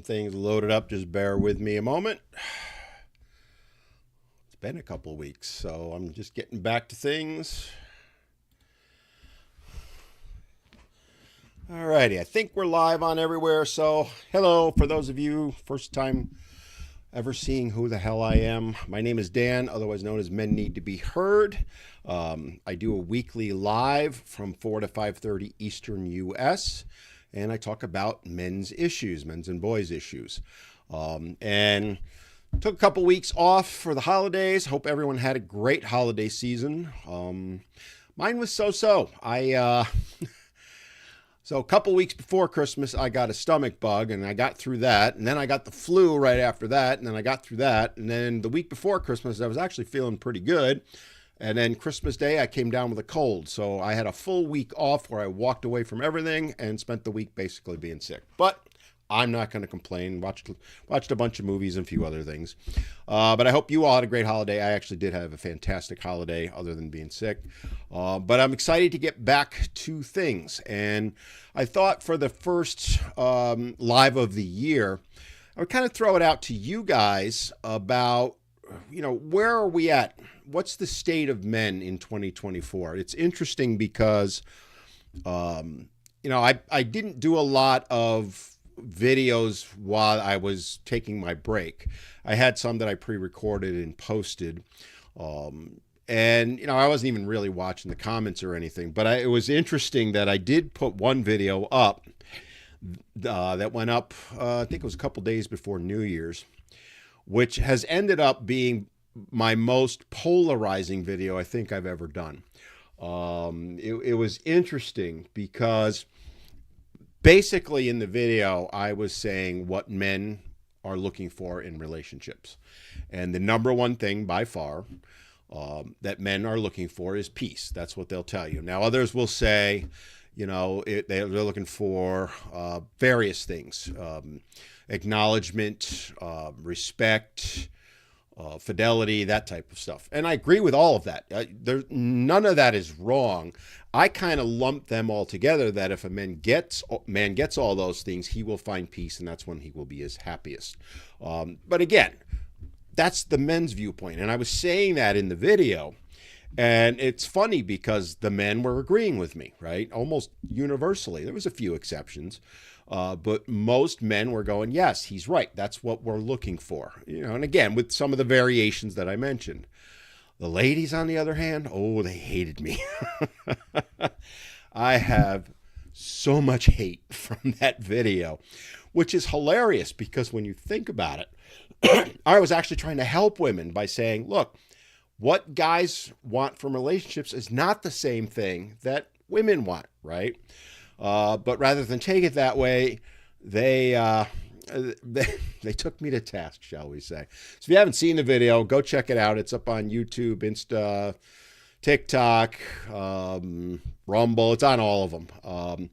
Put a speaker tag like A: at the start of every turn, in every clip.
A: things loaded up. Just bear with me a moment. It's been a couple of weeks, so I'm just getting back to things. Alrighty, I think we're live on everywhere. So, hello, for those of you first time ever seeing who the hell I am. My name is Dan, otherwise known as Men Need to Be Heard. I do a weekly live from 4 to 5:30 Eastern US, and I talk about men's issues, men's and boys issues. And took a couple weeks off for the holidays. Hope everyone had a great holiday season. Mine was so-so. So a couple weeks before Christmas, I got a stomach bug, and I got through that. And then I got the flu right after that, and then I got through that. And then the week before Christmas, I was actually feeling pretty good. And then Christmas Day, I came down with a cold. So I had a full week off where I walked away from everything and spent the week basically being sick. But I'm not going to complain. Watched a bunch of movies and a few other things. But I hope you all had a great holiday. I actually did have a fantastic holiday other than being sick. But I'm excited to get back to things. And I thought for the first live of the year, I would kind of throw it out to you guys about, where are we at? What's the state of men in 2024? It's interesting because, I didn't do a lot of videos while I was taking my break. I had some that I pre-recorded and posted. And I wasn't even really watching the comments or anything, but it was interesting that I did put one video up that went up, I think it was a couple days before New Year's, which has ended up being my most polarizing video I think I've ever done. It was interesting because basically, in the video, I was saying what men are looking for in relationships. And the number one thing by far that men are looking for is peace. That's what they'll tell you. Now, others will say, they're looking for various things. Acknowledgement, respect, fidelity, that type of stuff. And I agree with all of that. None of that is wrong. I kind of lump them all together that if a man gets all those things, he will find peace, and that's when he will be his happiest. But again, that's the men's viewpoint. And I was saying that in the video, and it's funny because the men were agreeing with me, right? Almost universally. There was a few exceptions. But most men were going, yes, he's right. That's what we're looking for. And again, with some of the variations that I mentioned. The ladies, on the other hand, they hated me. I have so much hate from that video, which is hilarious because when you think about it, I was actually trying to help women by saying, look, what guys want from relationships is not the same thing that women want, right? But rather than take it that way, they took me to task, shall we say. So if you haven't seen the video, go check it out. It's up on YouTube, Insta, TikTok, Rumble. It's on all of them.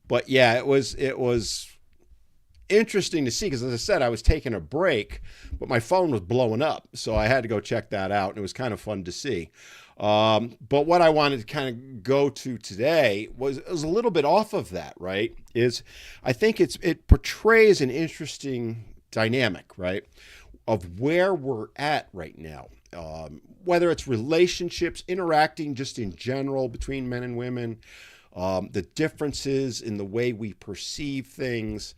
A: But yeah, it was interesting to see because, as I said, I was taking a break, but my phone was blowing up. So I had to go check that out, and it was kind of fun to see. But what I wanted to kind of go to today was a little bit off of that, right? I think it portrays an interesting dynamic, right? Of where we're at right now. Whether it's relationships, interacting just in general between men and women, the differences in the way we perceive things.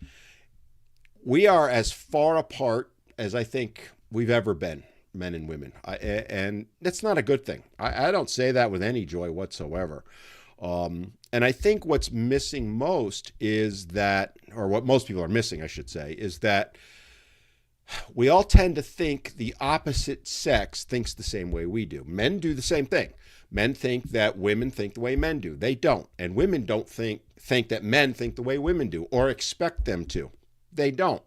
A: We are as far apart as I think we've ever been. Men and women. And that's not a good thing. I don't say that with any joy whatsoever. And I think what's missing most is that, or what most people are missing, I should say, is that we all tend to think the opposite sex thinks the same way we do. Men do the same thing. Men think that women think the way men do. They don't. And women don't think that men think the way women do or expect them to. They don't.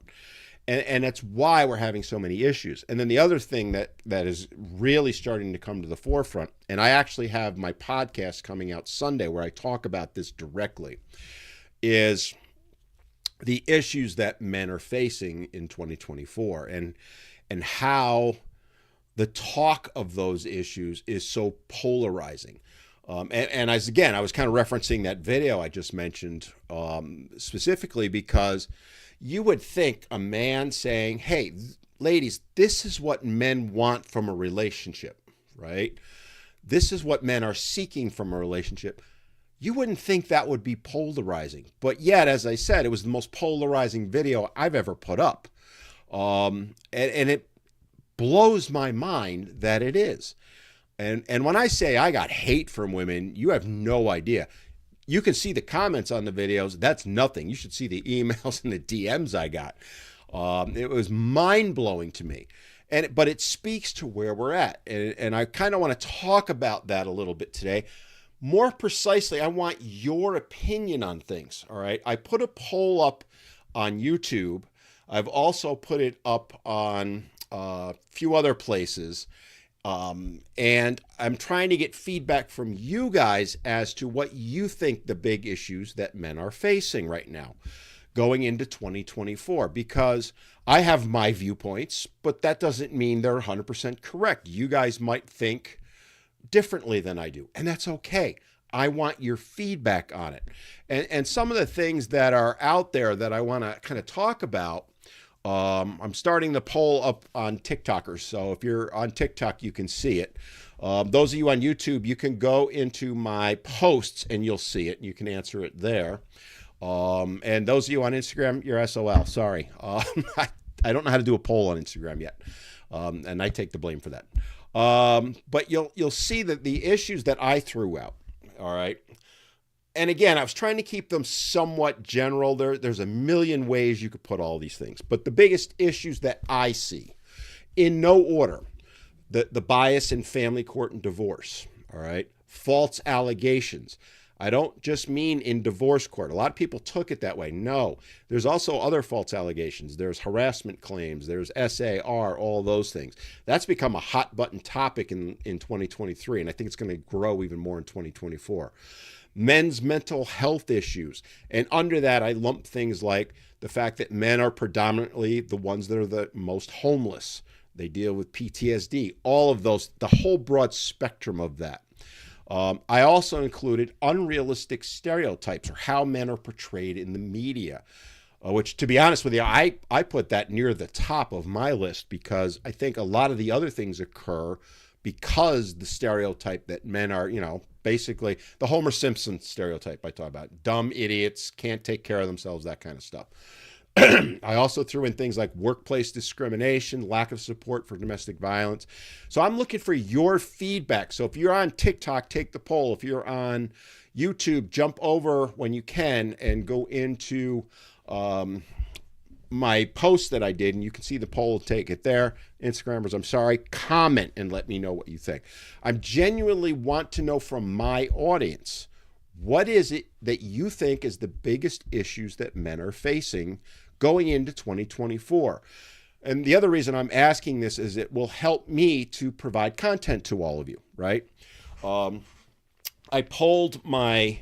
A: And that's why we're having so many issues. And then the other thing that is really starting to come to the forefront, and I actually have my podcast coming out Sunday where I talk about this directly, is the issues that men are facing in 2024 and how the talk of those issues is so polarizing. And I was kind of referencing that video I just mentioned specifically because you would think a man saying, hey, ladies, this is what men want from a relationship, right? This is what men are seeking from a relationship. You wouldn't think that would be polarizing. But yet, as I said, it was the most polarizing video I've ever put up. And it blows my mind that it is. And when I say I got hate from women, you have no idea. You can see the comments on the videos. That's nothing. You should see the emails and the DMs I got. It was mind-blowing to me. But it speaks to where we're at. And I kind of want to talk about that a little bit today. More precisely, I want your opinion on things, all right? I put a poll up on YouTube. I've also put it up on a few other places. And I'm trying to get feedback from you guys as to what you think the big issues that men are facing right now going into 2024, because I have my viewpoints, but that doesn't mean they're 100% correct. You guys might think differently than I do, and that's okay. I want your feedback on it. And some of the things that are out there that I want to kind of talk about, I'm starting the poll up on TikTokers. So if you're on TikTok, you can see it. Those of you on YouTube, you can go into my posts and you'll see it. You can answer it there. And those of you on Instagram, you're SOL. Sorry. I don't know how to do a poll on Instagram yet. And I take the blame for that. But you'll see that the issues that I threw out, all right. And again, I was trying to keep them somewhat general. There's a million ways you could put all these things. But the biggest issues that I see, in no order, the bias in family court and divorce, all right? False allegations. I don't just mean in divorce court. A lot of people took it that way. No, there's also other false allegations. There's harassment claims. There's SAR, all those things. That's become a hot button topic in 2023, and I think it's going to grow even more in 2024. Men's mental health issues. And under that, I lump things like the fact that men are predominantly the ones that are the most homeless. They deal with PTSD, all of those, the whole broad spectrum of that. I also included unrealistic stereotypes, or how men are portrayed in the media, which, to be honest with you, I put that near the top of my list, because I think a lot of the other things occur because the stereotype that men are, basically the Homer Simpson stereotype I talk about, dumb idiots, can't take care of themselves, that kind of stuff. I also threw in things like workplace discrimination, lack of support for domestic violence. So I'm looking for your feedback. So if you're on TikTok, take the poll. If you're on YouTube, jump over when you can and go into my post that I did, and you can see the poll, take it there. Instagrammers, I'm sorry, comment and let me know what you think. I genuinely want to know from my audience, what is it that you think is the biggest issues that men are facing going into 2024? And the other reason I'm asking this is it will help me to provide content to all of you, right? I polled my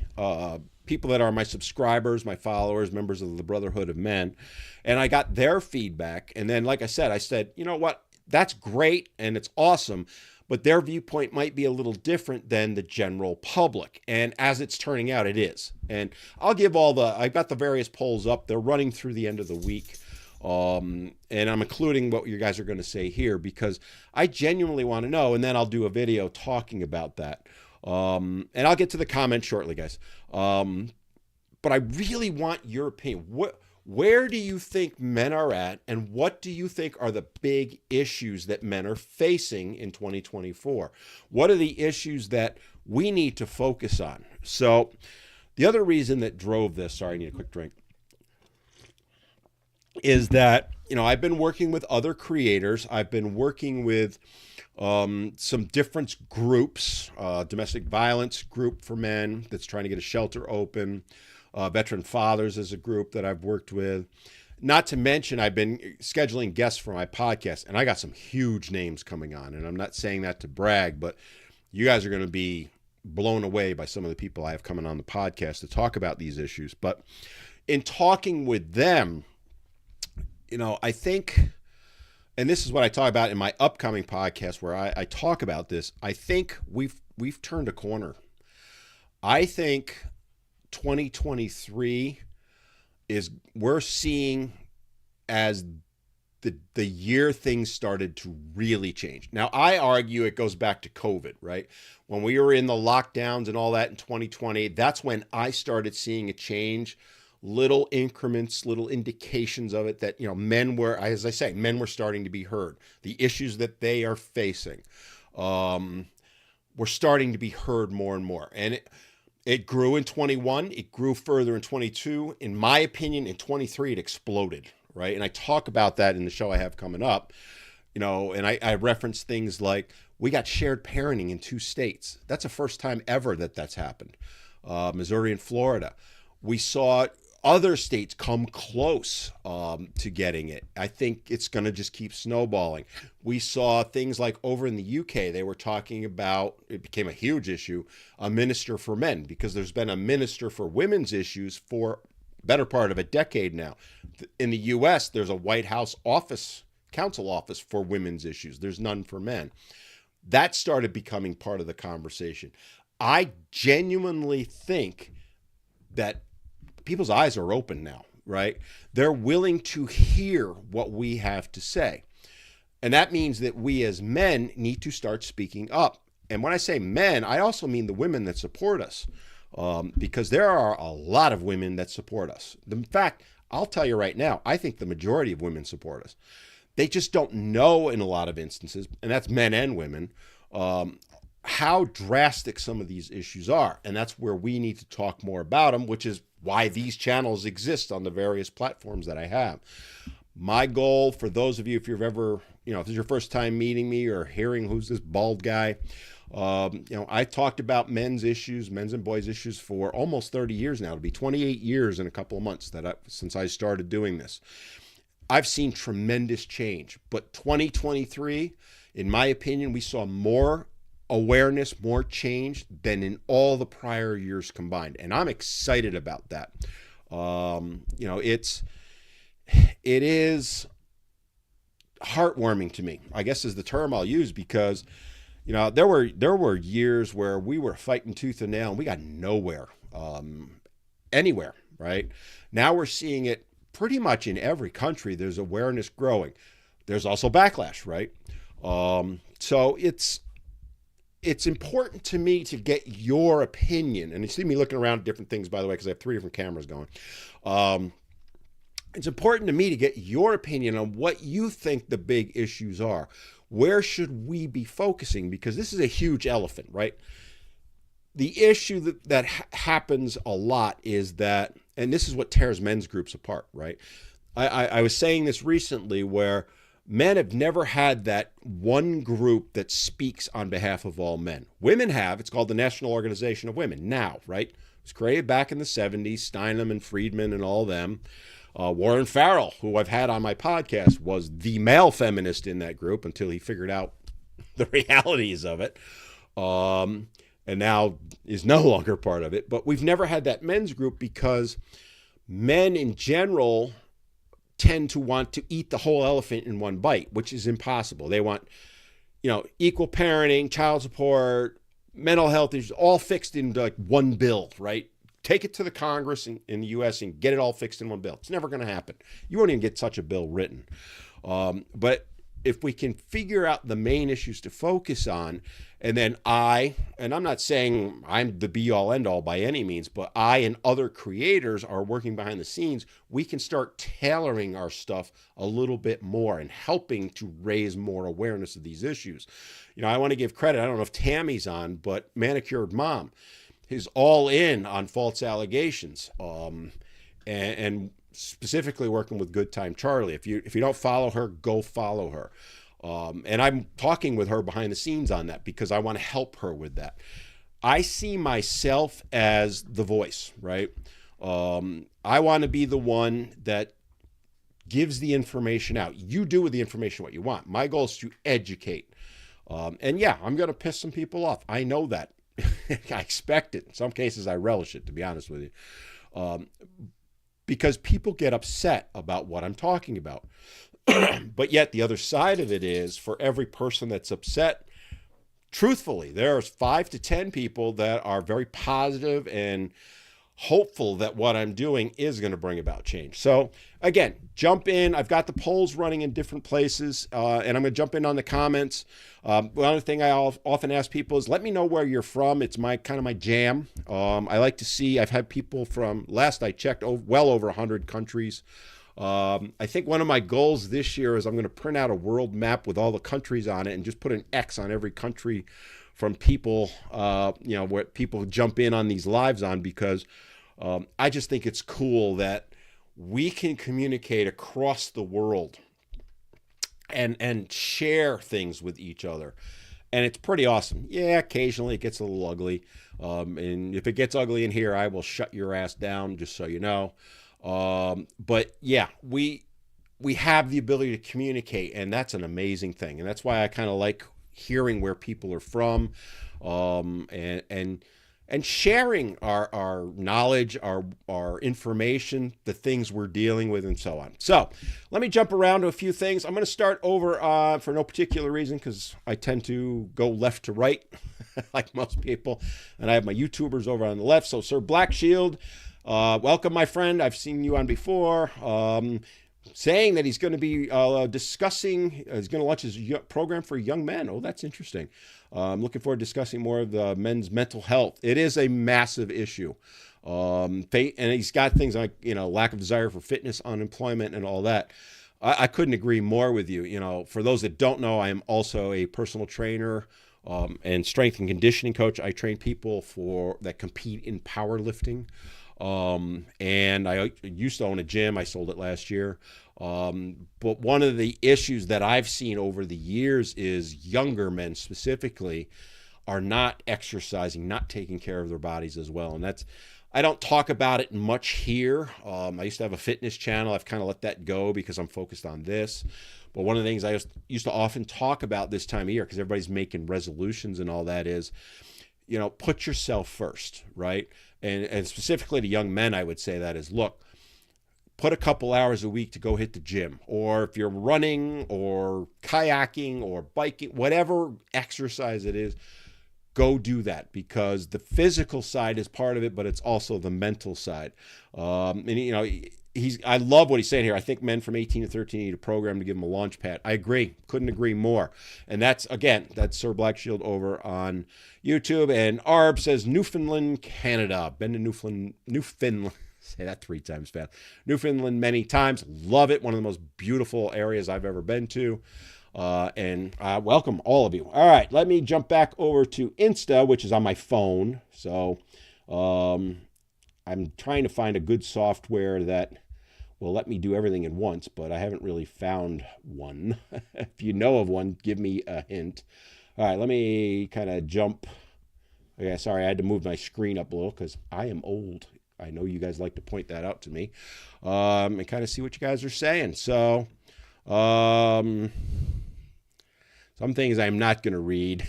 A: people that are my subscribers, my followers, members of the Brotherhood of Men, and I got their feedback. And then, like I said, you know what? That's great and it's awesome, but their viewpoint might be a little different than the general public. And as it's turning out, it is. And I'll give I've got the various polls up. They're running through the end of the week. And I'm including what you guys are going to say here, because I genuinely want to know, and then I'll do a video talking about that. And I'll get to the comments shortly, guys. But I really want your opinion. Where do you think men are at, and what do you think are the big issues that men are facing in 2024? What are the issues that we need to focus on? So the other reason that drove this, sorry, I need a quick drink, is that, I've been working with other creators. I've been working with some different groups, domestic violence group for men that's trying to get a shelter open. Veteran Fathers is a group that I've worked with. Not to mention, I've been scheduling guests for my podcast, and I got some huge names coming on. And I'm not saying that to brag, but you guys are going to be blown away by some of the people I have coming on the podcast to talk about these issues. But in talking with them, I think, and this is what I talk about in my upcoming podcast where I talk about this, I think we've turned a corner. I think 2023 we're seeing as the year things started to really change. Now, I argue it goes back to COVID, right? When we were in the lockdowns and all that in 2020, that's when I started seeing a change, little increments, little indications of it that, men were, as I say, men were starting to be heard. The issues that they are facing were starting to be heard more and more. And it grew in 21. It grew further in 22. In my opinion, in 23, it exploded, right? And I talk about that in the show I have coming up, and I reference things like we got shared parenting in 2 states. That's the first time ever that's happened. Missouri and Florida. We saw other states come close to getting it. I think it's going to just keep snowballing. We saw things like over in the UK, they were talking about, it became a huge issue, a minister for men, because there's been a minister for women's issues for better part of a decade now. In the US, there's a White House council office for women's issues. There's none for men. That started becoming part of the conversation. I genuinely think that people's eyes are open now, right? They're willing to hear what we have to say. And that means that we as men need to start speaking up. And when I say men, I also mean the women that support us. Because there are a lot of women that support us. In fact, I'll tell you right now, I think the majority of women support us. They just don't know in a lot of instances, and that's men and women, how drastic some of these issues are. And that's where we need to talk more about them, which is why these channels exist on the various platforms that I have. My goal for those of you, if you've ever, if this is your first time meeting me or hearing who's this bald guy, I talked about men's and boys issues for almost 30 years now. It'll be 28 years in a couple of months since I started doing this. I've seen tremendous change, but 2023, in my opinion, we saw more awareness, more change than in all the prior years combined. And I'm excited about that. It is heartwarming to me, I guess is the term I'll use, because there were years where we were fighting tooth and nail and we got nowhere, anywhere, right? Now we're seeing it pretty much in every country. There's awareness growing. There's also backlash, right? So it's important to me to get your opinion. And you see me looking around at different things, by the way, because I have 3 different cameras going. It's important to me to get your opinion on what you think the big issues are. Where should we be focusing? Because this is a huge elephant, right? The issue that happens a lot is that, and this is what tears men's groups apart, right? I was saying this recently where men have never had that one group that speaks on behalf of all men. Women have. It's called the National Organization of Women now, right? It was created back in the 70s, Steinem and Friedman and all them. Warren Farrell, who I've had on my podcast, was the male feminist in that group until he figured out the realities of it, and now is no longer part of it. But we've never had that men's group because men in general tend to want to eat the whole elephant in one bite, which is impossible. They want, equal parenting, child support, mental health issues, all fixed into like one bill, right? Take it to the Congress in the U.S. and get it all fixed in one bill. It's never going to happen. You won't even get such a bill written. But if we can figure out the main issues to focus on, and then and I'm not saying I'm the be-all, end-all by any means, but I and other creators are working behind the scenes, we can start tailoring our stuff a little bit more and helping to raise more awareness of these issues. I want to give credit. I don't know if Tammy's on, but Manicured Mom is all in on false allegations, and specifically working with Good Time Charlie. If you don't follow her, go follow her. And I'm talking with her behind the scenes on that because I want to help her with that. I see myself as the voice, right? I want to be the one that gives the information out. You do with the information what you want. My goal is to educate. And yeah, I'm going to piss some people off. I know that. I expect it. In some cases, I relish it, to be honest with you. Because people get upset about what I'm talking about. But yet the other side of it is, for every person that's upset, truthfully, there's 5 to 10 people that are very positive and hopeful that what I'm doing is going to bring about change. So again, jump in. I've got the polls running in different places, and I'm going to jump in on the comments. One other thing I often ask people is let me know where you're from. It's my kind of my jam. I like to see, I've had people from, last I checked, well over 100 countries. I think one of my goals this year is I'm going to print out a world map with all the countries on it and just put an X on every country from people, where people jump in on these lives on, because I just think it's cool that we can communicate across the world and share things with each other. And it's pretty awesome. Yeah, occasionally it gets a little ugly. And if it gets ugly in here, I will shut your ass down, just so you know. But yeah, we have the ability to communicate, and that's an amazing thing. And that's why I kind of like hearing where people are from, and sharing our knowledge, our information, the things we're dealing with, and so on. So let me jump around to a few things. I'm going to start over for no particular reason, because I tend to go left to right like most people, and I have my YouTubers over on the left. So Sir Black Shield, welcome, my friend. I've seen you on before. Saying that he's going to be discussing, he's going to launch his program for young men. Oh, that's interesting. I'm looking forward to discussing more of the men's mental health. It is a massive issue. And he's got things like, lack of desire for fitness, unemployment, and all that. I couldn't agree more with you. For those that don't know, I am also a personal trainer and strength and conditioning coach. I train people that compete in powerlifting. And I used to own a gym. I sold it last year. But one of the issues that I've seen over the years is younger men specifically are not exercising, not taking care of their bodies as well. And I don't talk about it much here. I used to have a fitness channel. I've kind of let that go because I'm focused on this. But one of the things I used to often talk about this time of year, because everybody's making resolutions and all that, is, put yourself first, right? And specifically to young men, I would say that is, look, put a couple hours a week to go hit the gym. Or if you're running or kayaking or biking, whatever exercise it is, go do that, because the physical side is part of it, but it's also the mental side. I love what he's saying here. I think men from 18 to 13 need a program to give them a launch pad. I agree. Couldn't agree more. And that's Sir Black Shield over on YouTube. And Arb says Newfoundland, Canada. Been to Newfoundland. Say that 3 times fast. Newfoundland many times. Love it. One of the most beautiful areas I've ever been to. And welcome all of you. All right, let me jump back over to Insta, which is on my phone. So I'm trying to find a good software that will let me do everything at once, but I haven't really found one. If you know of one, give me a hint. All right, let me kind of jump. Okay, sorry, I had to move my screen up a little because I am old. I know you guys like to point that out to me, and kind of see what you guys are saying. So some things I'm not going to read.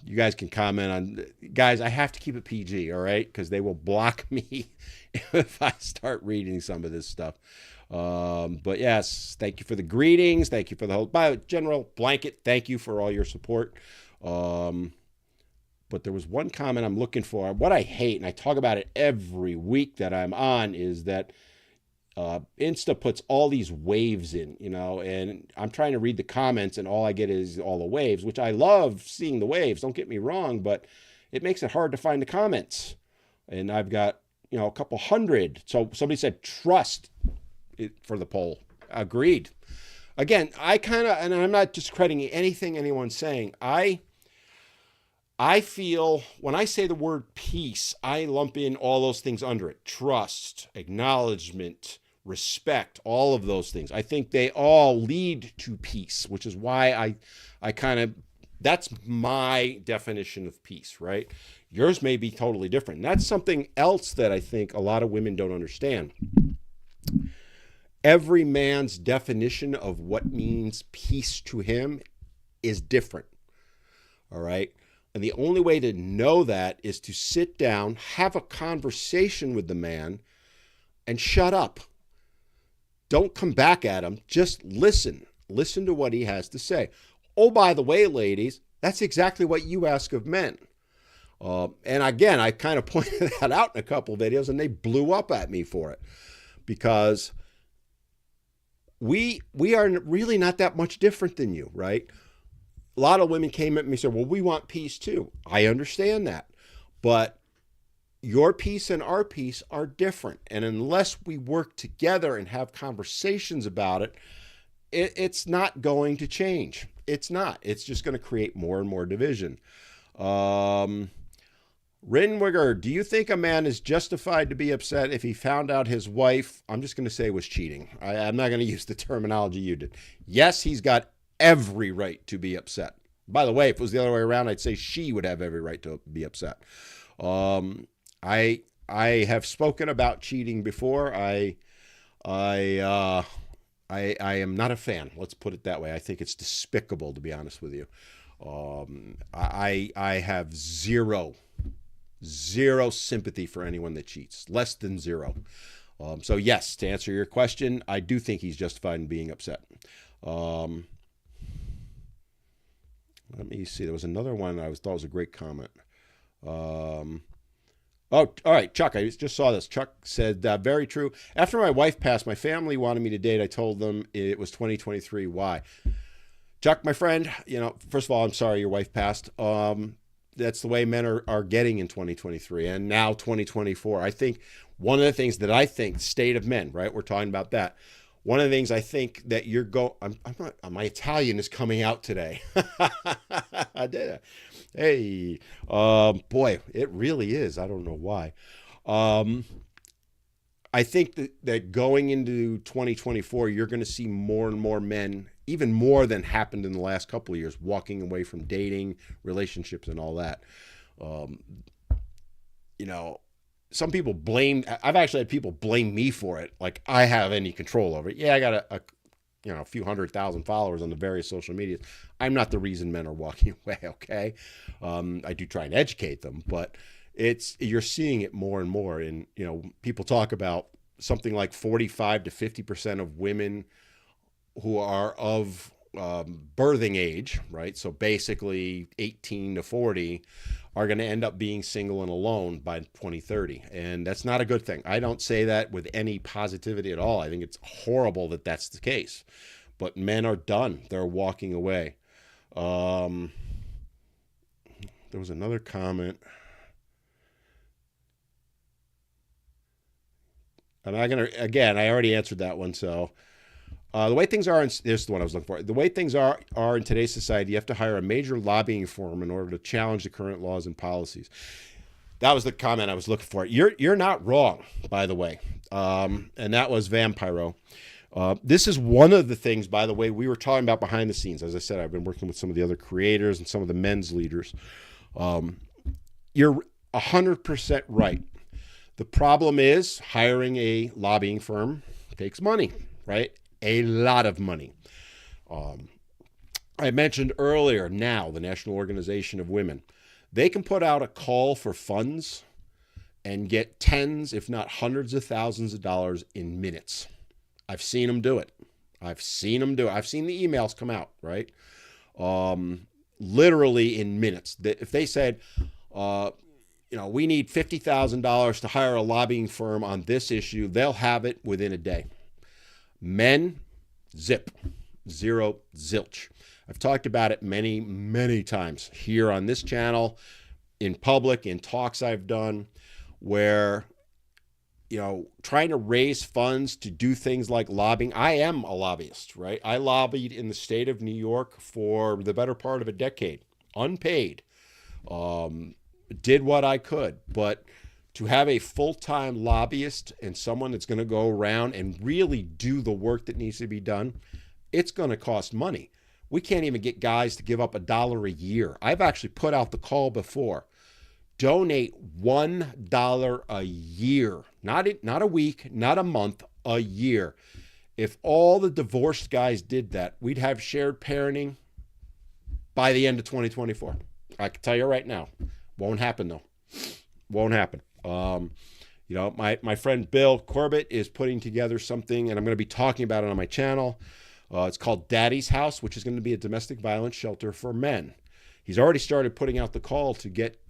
A: You guys can comment on. Guys, I have to keep it PG, all right? Because they will block me if I start reading some of this stuff. But yes, thank you for the greetings. Thank you for the whole general blanket. Thank you for all your support. But there was one comment I'm looking for. What I hate, and I talk about it every week that I'm on, is that Insta puts all these waves in, and I'm trying to read the comments and all I get is all the waves, which I love seeing the waves. Don't get me wrong, but it makes it hard to find the comments. And I've got, a couple hundred. So somebody said trust it for the poll. Agreed. Again, and I'm not discrediting anything anyone's saying. I feel when I say the word peace, I lump in all those things under it. Trust, acknowledgement, respect, all of those things. I think they all lead to peace, which is why that's my definition of peace, right? Yours may be totally different. And that's something else that I think a lot of women don't understand. Every man's definition of what means peace to him is different, all right? And the only way to know that is to sit down, have a conversation with the man, and shut up. Don't come back at him. Just listen. Listen to what he has to say. Oh, by the way, ladies, that's exactly what you ask of men. And again, I kind of pointed that out in a couple of videos, and they blew up at me for it because we are really not that much different than you, right? A lot of women came at me and said, well, we want peace too. I understand that. But your peace and our peace are different. And unless we work together and have conversations about it, it's not going to change. It's not. It's just going to create more and more division. Rinwiger, do you think a man is justified to be upset if he found out his wife, I'm just going to say, was cheating? I'm not going to use the terminology you did. Yes, he's got every right to be upset. By the way, if it was the other way around, I'd say she would have every right to be upset. I have spoken about cheating before. I am not a fan. Let's put it that way. I think it's despicable, to be honest with you. I have zero sympathy for anyone that cheats. Less than zero. So yes, to answer your question, I do think he's justified in being upset. Let me see. There was another one I thought was a great comment. Oh, all right, Chuck, I just saw this. Chuck said, very true. After my wife passed, my family wanted me to date. I told them it was 2023. Why? Chuck, my friend, first of all, I'm sorry your wife passed. That's the way men are getting in 2023 and now 2024. I think one of the things that I think, state of men, right? We're talking about that. One of the things I think that my Italian is coming out today. I did it. Hey, boy, it really is. I don't know why. I think that going into 2024, you're going to see more and more men, even more than happened in the last couple of years, walking away from dating, relationships, and all that. Some people I've actually had people blame me for it. Like I have any control over it. Yeah, I got a few 100,000 followers on the various social medias. I'm not the reason men are walking away. Okay. I do try and educate them, but you're seeing it more and more. And, people talk about something like 45 to 50% of women who are of birthing age, right? So basically 18 to 40 are going to end up being single and alone by 2030. And that's not a good thing. I don't say that with any positivity at all. I think it's horrible that that's the case. But men are done. They're walking away. There was another comment. I'm not going to, again, I already answered that one. So the way things are, this is the one I was looking for. The way things are in today's society, you have to hire a major lobbying firm in order to challenge the current laws and policies. That was the comment I was looking for. You're not wrong, by the way. And that was Vampiro. This is one of the things, by the way, we were talking about behind the scenes. As I said, I've been working with some of the other creators and some of the men's leaders. You're 100% right. The problem is hiring a lobbying firm takes money, right? A lot of money. I mentioned earlier, now the National Organization of Women, they can put out a call for funds and get tens, if not hundreds of thousands of dollars in minutes. I've seen them do it. I've seen the emails come out, right? Literally in minutes. If they said, we need $50,000 to hire a lobbying firm on this issue, they'll have it within a day. Men, zip, zero, zilch. I've talked about it many, many times here on this channel, in public, in talks I've done, where, trying to raise funds to do things like lobbying. I am a lobbyist, right? I lobbied in the state of New York for the better part of a decade, unpaid. Did what I could, but to have a full-time lobbyist and someone that's going to go around and really do the work that needs to be done, it's going to cost money. We can't even get guys to give up $1 a year. I've actually put out the call before. Donate $1 a year, not a week, not a month, a year. If all the divorced guys did that, we'd have shared parenting by the end of 2024. I can tell you right now. Won't happen, though. Won't happen. My friend Bill Corbett is putting together something, and I'm going to be talking about it on my channel. It's called Daddy's House, which is going to be a domestic violence shelter for men. He's already started putting out the call to get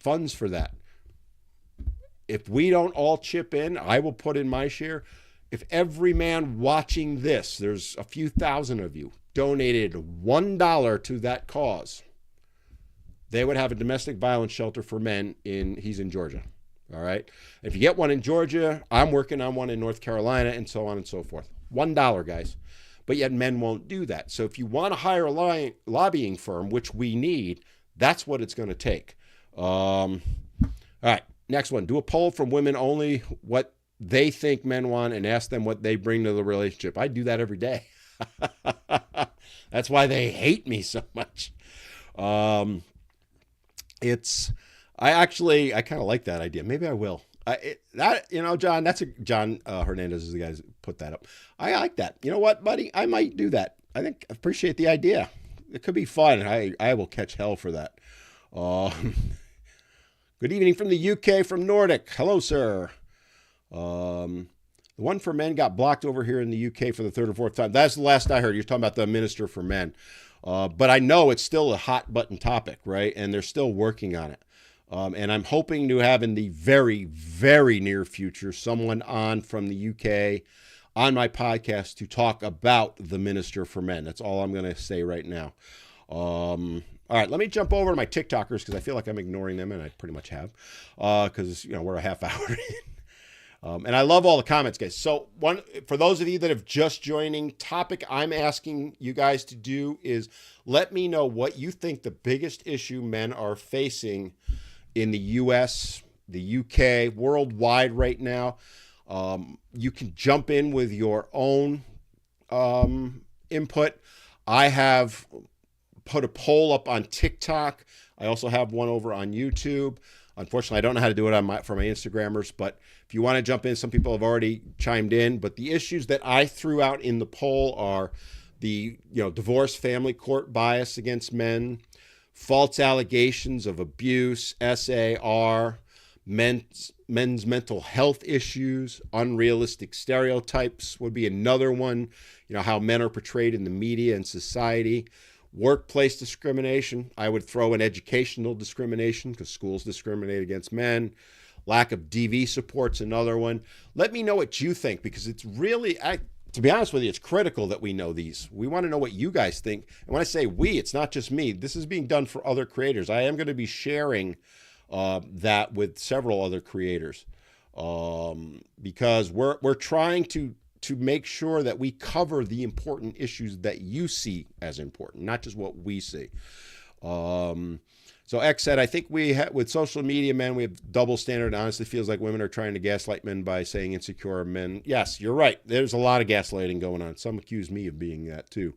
A: funds for that. If we don't all chip in, I will put in my share. If every man watching this, there's a few thousand of you, donated $1 to that cause, they would have a domestic violence shelter for men he's in Georgia. All right. If you get one in Georgia, I'm working on one in North Carolina, and so on and so forth. $1, guys. But yet men won't do that. So if you want to hire a lobbying firm, which we need, that's what it's going to take. All right. Next one. Do a poll from women only, what they think men want, and ask them what they bring to the relationship. I do that every day. That's why they hate me so much. I kind of like that idea. Maybe I will. John Hernandez is the guy who put that up. I like that. You know what, buddy? I might do that. I appreciate the idea. It could be fun. I will catch hell for that. Good evening from the UK, from Nordic. Hello, sir. The one for men got blocked over here in the UK for the third or fourth time. That's the last I heard. You're talking about the minister for men. But I know it's still a hot button topic, right? And they're still working on it. And I'm hoping to have in the very, very near future someone on from the UK on my podcast to talk about the Minister for Men. That's all I'm going to say right now. All right, let me jump over to my TikTokers because I feel like I'm ignoring them, and I pretty much have, because we're a half hour in. And I love all the comments, guys. So for those of you that have just joining, topic I'm asking you guys to do is let me know what you think the biggest issue men are facing in the U.S., the UK, worldwide right now. You can jump in with your own input. I have put a poll up on TikTok. I also have one over on YouTube. Unfortunately, I don't know how to do it for my Instagrammers, but if you want to jump in, some people have already chimed in. But the issues that I threw out in the poll are the divorce, family court bias against men, false allegations of abuse, SAR, men's mental health issues, unrealistic stereotypes would be another one. How men are portrayed in the media and society. Workplace discrimination. I would throw in educational discrimination because schools discriminate against men. Lack of DV support's another one. Let me know what you think, because it's really, to be honest with you, it's critical that we know these. We want to know what you guys think. And when I say we, it's not just me. This is being done for other creators. I am going to be sharing that with several other creators because we're trying to make sure that we cover the important issues that you see as important, not just what we see. So X said, I think with social media, men, we have double standard. It honestly feels like women are trying to gaslight men by saying insecure men. Yes, you're right. There's a lot of gaslighting going on. Some accuse me of being that too.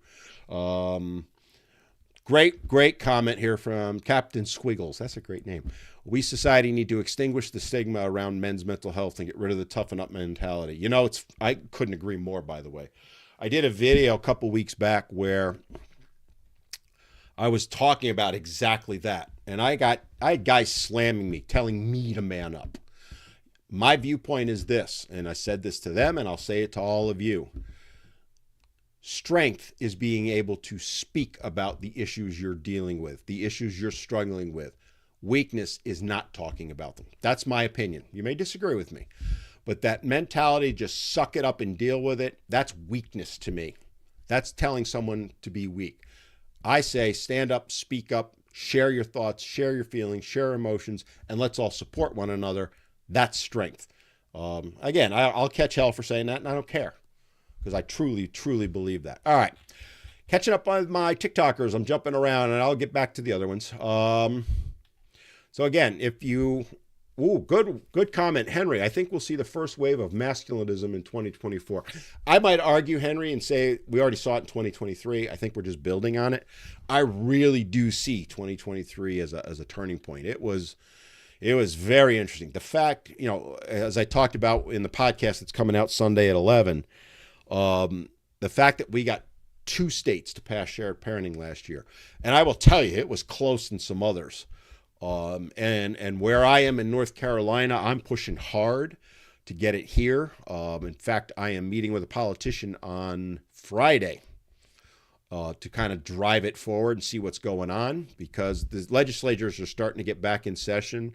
A: Great comment here from Captain Squiggles. That's a great name. We society need to extinguish the stigma around men's mental health and get rid of the toughen up mentality. I couldn't agree more, by the way. I did a video a couple weeks back where I was talking about exactly that. And I had guys slamming me, telling me to man up. My viewpoint is this, and I said this to them, and I'll say it to all of you. Strength is being able to speak about the issues you're dealing with, the issues you're struggling with. Weakness is not talking about them. That's my opinion. You may disagree with me, but that mentality, just suck it up and deal with it, that's weakness to me. That's telling someone to be weak. I say stand up, speak up, share your thoughts, share your feelings, share emotions, and let's all support one another. That's strength. Again, I'll catch hell for saying that, and I don't care because I truly, truly believe that. All right. Catching up on my TikTokers. I'm jumping around, and I'll get back to the other ones. So again, good comment, Henry. I think we'll see the first wave of masculinism in 2024. I might argue, Henry, and say we already saw it in 2023. I think we're just building on it. I really do see 2023 as a turning point. It was very interesting. The fact, as I talked about in the podcast that's coming out Sunday at 11, the fact that we got 2 states to pass shared parenting last year, and I will tell you, it was close in some others. And where I am in North Carolina, I'm pushing hard to get it here. In fact, I am meeting with a politician on Friday to kind of drive it forward and see what's going on, because the legislatures are starting to get back in session.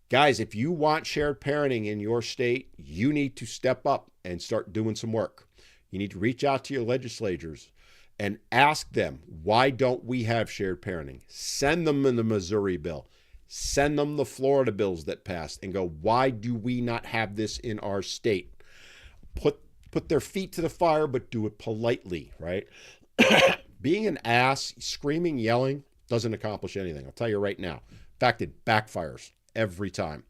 A: Guys, if you want shared parenting in your state, you need to step up and start doing some work. You need to reach out to your legislators and ask them, why don't we have shared parenting? Send them in the Missouri bill. Send them the Florida bills that passed and go, why do we not have this in our state? Put their feet to the fire, but do it politely, right? Being an ass, screaming, yelling, doesn't accomplish anything. I'll tell you right now. In fact, it backfires every time.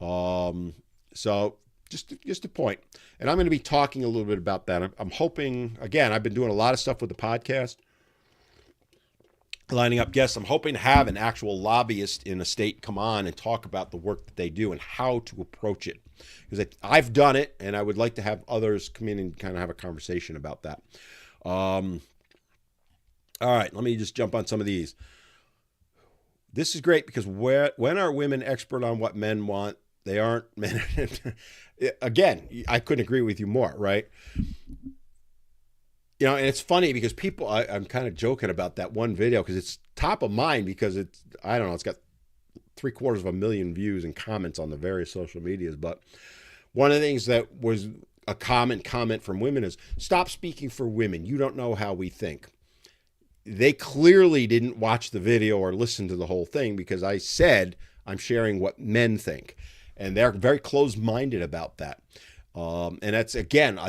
A: So just a point. And I'm going to be talking a little bit about that. I'm hoping, again, I've been doing a lot of stuff with the podcast, lining up guests. I'm hoping to have an actual lobbyist in a state come on and talk about the work that they do and how to approach it. Because I've done it, and I would like to have others come in and kind of have a conversation about that. All right, let me just jump on some of these. This is great because when are women expert on what men want? They aren't men. Again, I couldn't agree with you more, right? You know, and it's funny because people, I'm kind of joking about that one video because it's top of mind because it's, I don't know, it's got 750,000 views and comments on the various social medias. But one of the things that was a comment from women is, stop speaking for women. You don't know how we think. They clearly didn't watch the video or listen to the whole thing, because I said I'm sharing what men think. And they're very closed-minded about that. And that's, again,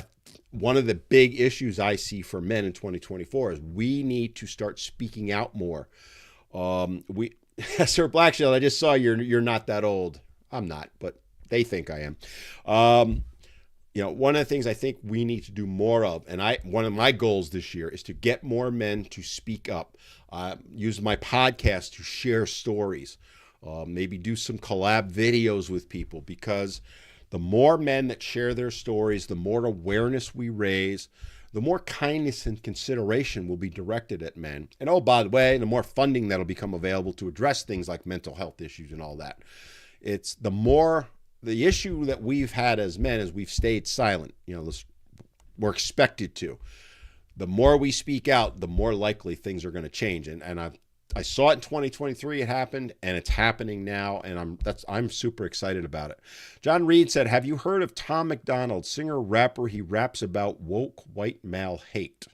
A: one of the big issues I see for men in 2024 is we need to start speaking out more. Sir Blackshield, I just saw you're not that old. I'm not, but they think I am. You know, one of the things I think we need to do more of, and one of my goals this year is to get more men to speak up, use my podcast to share stories, maybe do some collab videos with people, because the more men that share their stories, the more awareness we raise, the more kindness and consideration will be directed at men. And oh, by the way, the more funding that'll become available to address things like mental health issues and all that. It's the issue that we've had as men is we've stayed silent. You know, we're expected to. The more we speak out, the more likely things are going to change. And I saw it in 2023. It happened, and it's happening now. And I'm super excited about it. John Reed said, "Have you heard of Tom McDonald, singer rapper? He raps about woke white male hate."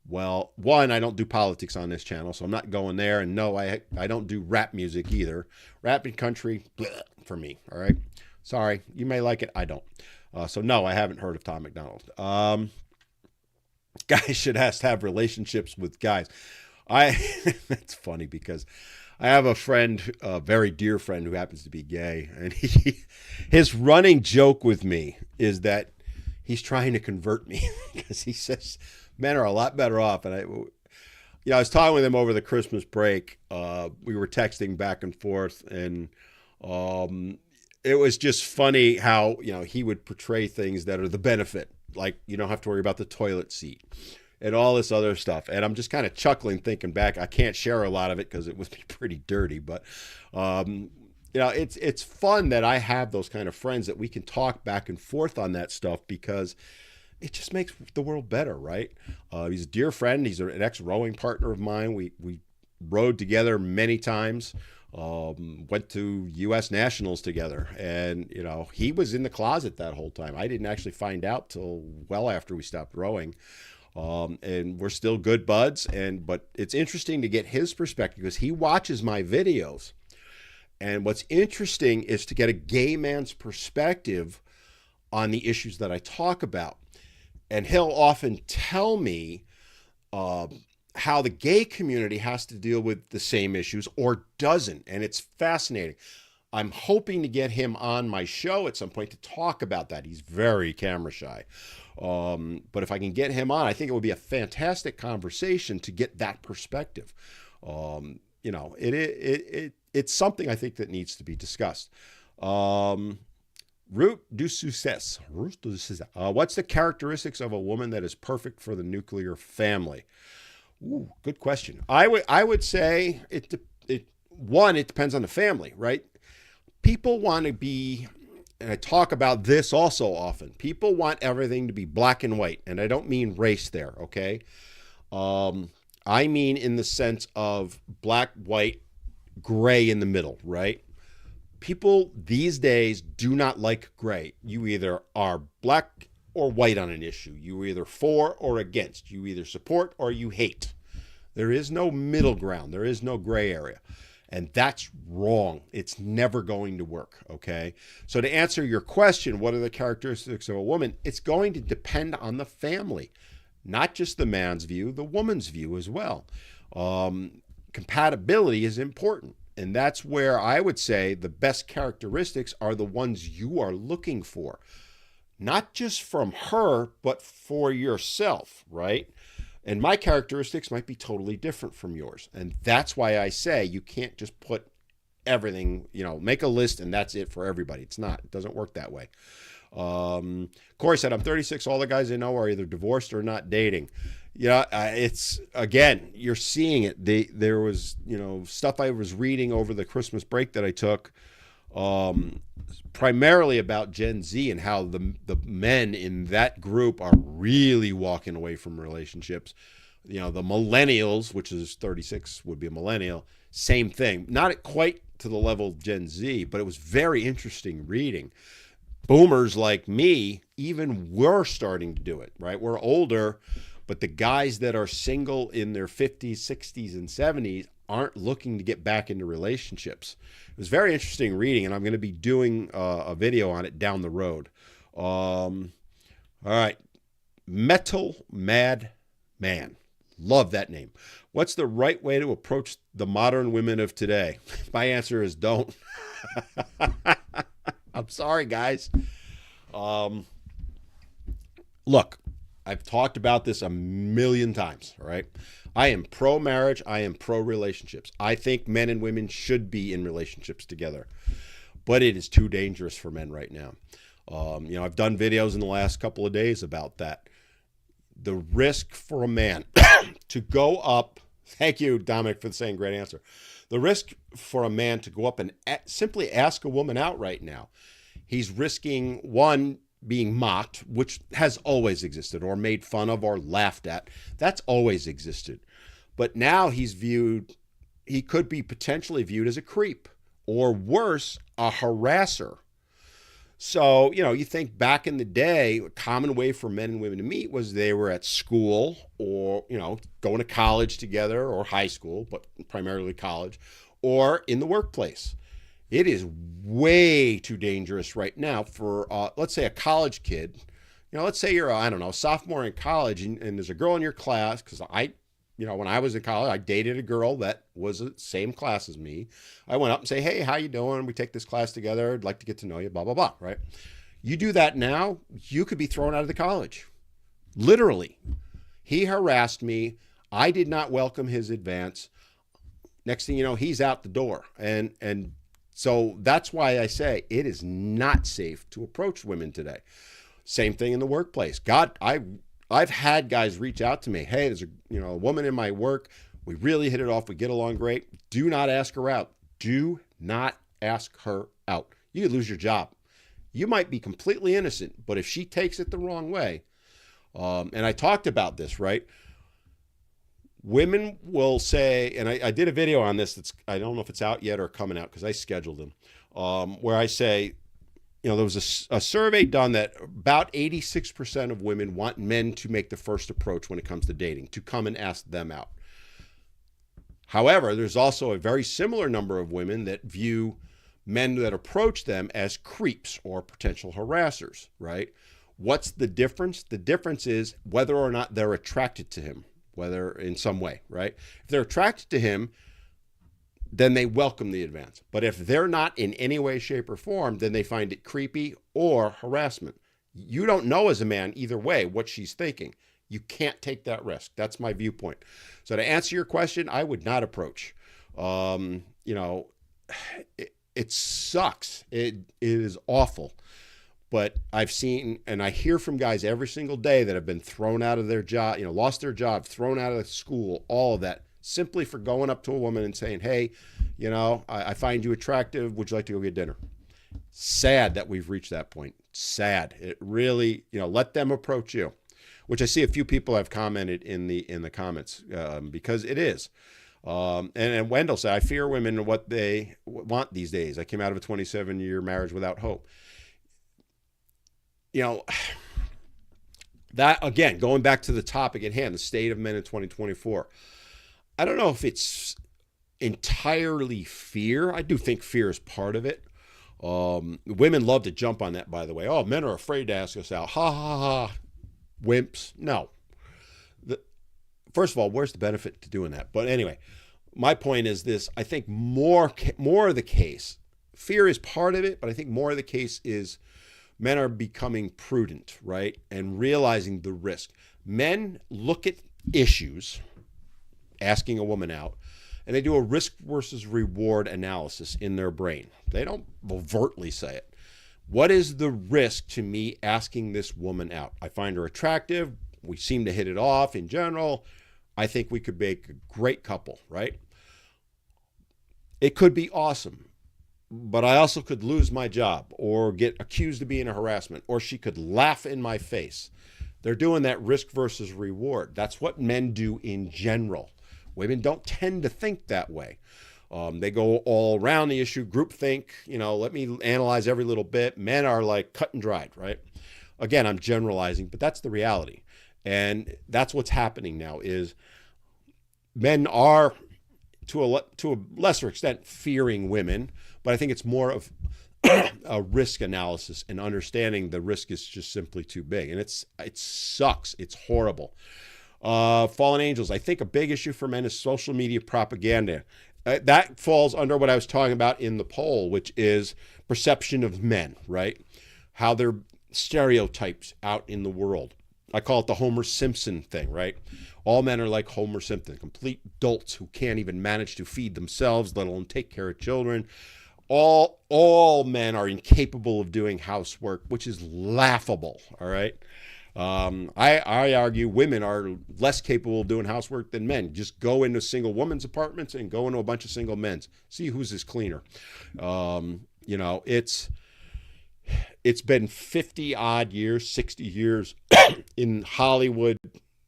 A: Well, one, I don't do politics on this channel, so I'm not going there. And no, I don't do rap music either. Rap and country, bleh, for me. All right. Sorry, you may like it. I don't. So no, I haven't heard of Tom McDonald. Guys should have relationships with guys. It's funny because I have a friend, a very dear friend who happens to be gay, and his running joke with me is that he's trying to convert me because he says men are a lot better off. And I was talking with him over the Christmas break. We were texting back and forth, and it was just funny how, he would portray things that are the benefit, like you don't have to worry about the toilet seat and all this other stuff. And I'm just kind of chuckling, thinking back. I can't share a lot of it because it would be pretty dirty, but it's fun that I have those kind of friends that we can talk back and forth on that stuff, because it just makes the world better, right? He's a dear friend. He's an ex-rowing partner of mine. We rowed together many times. Went to U.S. Nationals together, and he was in the closet that whole time. I didn't actually find out till well after we stopped rowing, and we're still good buds. But it's interesting to get his perspective because he watches my videos, and what's interesting is to get a gay man's perspective on the issues that I talk about, and he'll often tell me how the gay community has to deal with the same issues or doesn't. And it's fascinating. I'm hoping to get him on my show at some point to talk about that. He's very camera shy. But if I can get him on, I think it would be a fantastic conversation to get that perspective. It's something I think that needs to be discussed. Route du success. What's the characteristics of a woman that is perfect for the nuclear family? Ooh, good question. I would say it depends on the family, right? People want to be, and I talk about this also often, people want everything to be black and white, and I don't mean race there, okay? I mean in the sense of black, white, gray in the middle, right? People these days do not like gray. You either are black or white on an issue. You either for or against. You either support or you hate. There is no middle ground. There is no gray area. And that's wrong. It's never going to work, okay? So to answer your question, what are the characteristics of a woman? It's going to depend on the family, not just the man's view, the woman's view as well. Compatibility is important. And that's where I would say the best characteristics are the ones you are looking for. Not just from her, but for yourself, right? And my characteristics might be totally different from yours. And that's why I say you can't just put everything, make a list and that's it for everybody. It's not. It doesn't work that way. Corey said, I'm 36. All the guys I know are either divorced or not dating. It's, again, you're seeing it. There was, stuff I was reading over the Christmas break that I took, primarily about Gen Z and how the men in that group are really walking away from relationships. The millennials, which is 36 would be a millennial, same thing. Not quite to the level of Gen Z, but it was very interesting reading. Boomers like me, even we're starting to do it, right? We're older, but the guys that are single in their 50s, 60s, and 70s aren't looking to get back into relationships. It was very interesting reading, and I'm going to be doing a video on it down the road. All right. Metal Mad Man. Love that name. What's the right way to approach the modern women of today? My answer is don't. I'm sorry, guys. Look, I've talked about this a million times, all right? I am pro-marriage. I am pro-relationships. I think men and women should be in relationships together. But it is too dangerous for men right now. I've done videos in the last couple of days about that. The risk for a man to go up, thank you, Dominic, for saying great answer. The risk for a man to go up and simply ask a woman out right now, he's risking, one, being mocked, which has always existed, or made fun of or laughed at. That's always existed. But now he could be potentially viewed as a creep, or worse, a harasser. So, you think back in the day, a common way for men and women to meet was they were at school or, going to college together, or high school, but primarily college, or in the workplace. It is way too dangerous right now for, let's say, a college kid. Let's say you're, a sophomore in college and there's a girl in your class, because when I was in college, I dated a girl that was the same class as me. I went up and say, hey, how you doing? We take this class together. I'd like to get to know you, blah, blah, blah, right? You do that now, you could be thrown out of the college. Literally. He harassed me. I did not welcome his advance. Next thing you know, he's out the door. And so that's why I say it is not safe to approach women today. Same thing in the workplace. God, I've had guys reach out to me. Hey, there's a woman in my work. We really hit it off. We get along great. Do not ask her out. Do not ask her out. You could lose your job. You might be completely innocent, but if she takes it the wrong way, and I talked about this, right? Women will say, and I did a video on this I don't know if it's out yet or coming out because I scheduled them, where I say, there was a survey done that about 86% of women want men to make the first approach when it comes to dating, to come and ask them out. However, there's also a very similar number of women that view men that approach them as creeps or potential harassers, right? What's the difference? The difference is whether or not they're attracted to him, whether in some way, right? If they're attracted to him, then they welcome the advance. But if they're not in any way, shape, or form, then they find it creepy or harassment. You don't know as a man either way what she's thinking. You can't take that risk. That's my viewpoint. So to answer your question, I would not approach. It sucks. It is awful. But I've seen, and I hear from guys every single day that have been thrown out of their job, lost their job, thrown out of school, all of that, simply for going up to a woman and saying, hey, I find you attractive. Would you like to go get dinner? Sad that we've reached that point. Sad. It really, let them approach you. which I see a few people have commented in the comments, because it is. And Wendell said, I fear women and what they want these days. I came out of a 27-year marriage without hope. You know, that, again, going back to the topic at hand, the state of men in 2024. I don't know if it's entirely fear. I do think fear is part of it. Women love to jump on that, by the way. Oh, men are afraid to ask us out. Ha, ha, ha. Wimps. No. First of all, where's the benefit to doing that? But anyway, my point is this. I think more of the case, fear is part of it, but I think more of the case is men are becoming prudent, right? And realizing the risk. Men look at issues, asking a woman out, and they do a risk versus reward analysis in their brain. They don't overtly say it. What is the risk to me asking this woman out? I find her attractive. We seem to hit it off in general. I think we could make a great couple, right? It could be awesome, but I also could lose my job or get accused of being a harassment, or she could laugh in my face. They're doing that risk versus reward. That's what men do in general. Women don't tend to think that way. They go all around the issue, groupthink, let me analyze every little bit. Men are like cut and dried, right? Again, I'm generalizing, but that's the reality. And that's what's happening now is men are, to a lesser extent, fearing women, but I think it's more of a risk analysis and understanding the risk is just simply too big. And it sucks. It's horrible. Fallen angels. I think a big issue for men is social media propaganda. That falls under what I was talking about in the poll, which is perception of men, right? How they're stereotypes out in the world. I call it the Homer Simpson thing, right? All men are like Homer Simpson, complete dolts who can't even manage to feed themselves, let alone take care of children. All men are incapable of doing housework, which is laughable, all right? I argue women are less capable of doing housework than men. Just go into single women's apartments and go into a bunch of single men's. See who's is cleaner. It's been 50 odd years, 60 years in Hollywood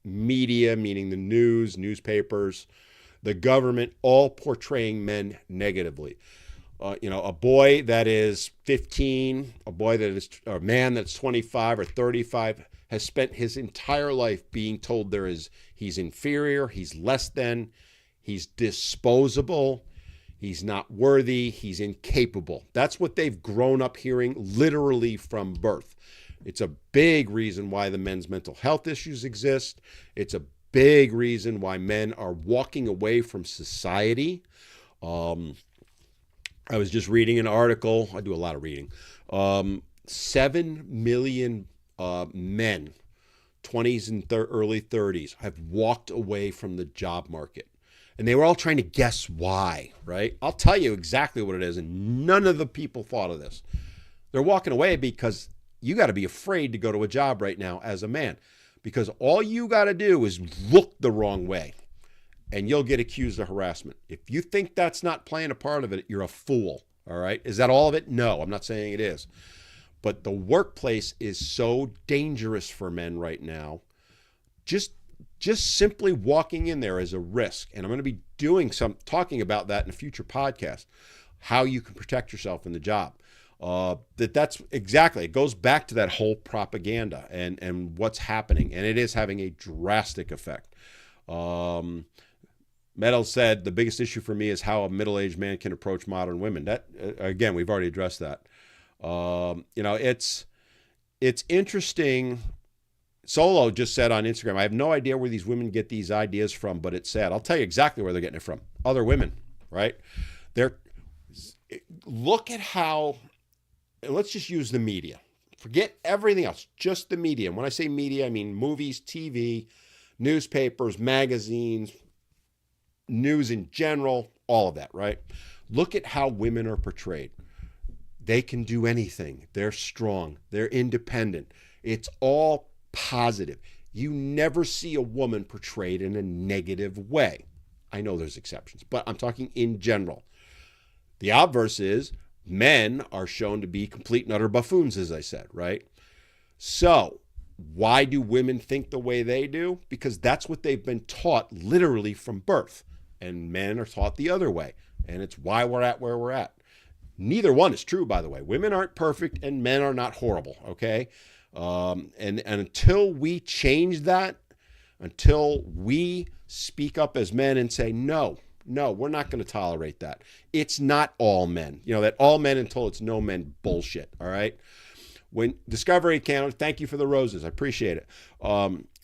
A: media, meaning the news, newspapers, the government, all portraying men negatively. A boy that is 15, a man that's 25 or 35 has spent his entire life being told he's inferior, he's less than, he's disposable, he's not worthy, he's incapable. That's what they've grown up hearing literally from birth. It's a big reason why the men's mental health issues exist. It's a big reason why men are walking away from society. I was just reading an article. I do a lot of reading. 7 million men, 20s and early 30s, have walked away from the job market. And they were all trying to guess why, right? I'll tell you exactly what it is, and none of the people thought of this. They're walking away because you got to be afraid to go to a job right now as a man, because all you got to do is look the wrong way and you'll get accused of harassment. If you think that's not playing a part of it, you're a fool, all right? Is that all of it? No, I'm not saying it is. But the workplace is so dangerous for men right now. Just simply walking in there is a risk. And I'm going to be talking about that in a future podcast, how you can protect yourself in the job. That's exactly, it goes back to that whole propaganda and what's happening. And it is having a drastic effect. Metal said, the biggest issue for me is how a middle-aged man can approach modern women. That, again, we've already addressed that. It's interesting. Solo just said on Instagram, I have no idea where these women get these ideas from, but it's sad. I'll tell you exactly where they're getting it from. Other women, right? Look at how, let's just use the media. Forget everything else, just the media. And when I say media, I mean movies, TV, newspapers, magazines, news in general, all of that, right? Look at how women are portrayed. They can do anything. They're strong. They're independent. It's all positive. You never see a woman portrayed in a negative way. I know there's exceptions, but I'm talking in general. The obverse is men are shown to be complete and utter buffoons, as I said, right? So Why do women think the way they do? Because that's what they've been taught literally from birth. And men are taught the other way. And it's why we're at where we're at. Neither one is true, by the way. Women aren't perfect and men are not horrible, okay? And until we change that, until we speak up as men and say, no, we're not going to tolerate that. It's not all men. You know, that all men until it's no men bullshit, all right? When Discovery Channel, thank you for the roses. I appreciate it.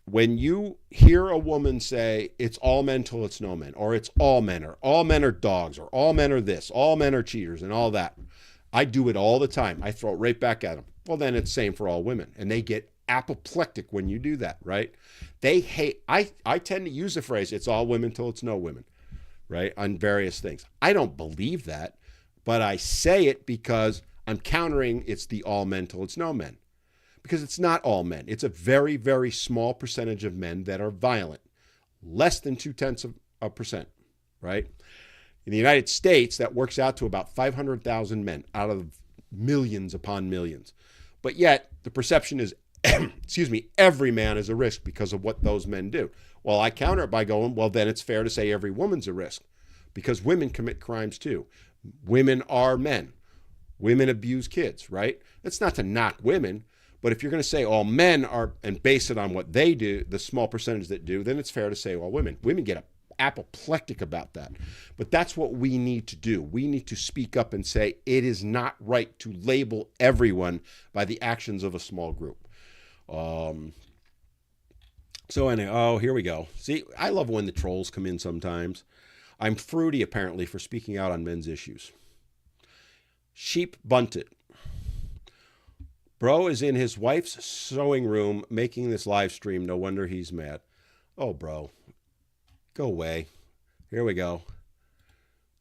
A: When you hear a woman say it's all men till it's no men, or it's all men, or all men are dogs, or all men are this, all men are cheaters, and all that, I do it all the time. I throw it right back at them. Well, then it's the same for all women. And they get apoplectic when you do that, right? They hate, I tend to use the phrase, it's all women till it's no women, right? On various things. I don't believe that, but I say it because I'm countering it's the all men till it's no men. Because it's not all men. It's a very, very small percentage of men that are violent. Less than 0.2%, right? In the United States, that works out to about 500,000 men out of millions upon millions. But yet, the perception is, excuse me, every man is a risk because of what those men do. Well, I counter it by going, well, then it's fair to say every woman's a risk because women commit crimes too. Women are men. Women abuse kids, right? That's not to knock women. But if you're going to say all men are, and base it on what they do, the small percentage that do, then it's fair to say all women. Women get apoplectic about that. But that's what we need to do. We need to speak up and say it is not right to label everyone by the actions of a small group. So anyway, oh, here we go. See, I love when the trolls come in sometimes. I'm fruity, apparently, for speaking out on men's issues. Sheep bunted. Bro is in his wife's sewing room making this live stream. No wonder he's mad. Oh, bro. Go away. Here we go.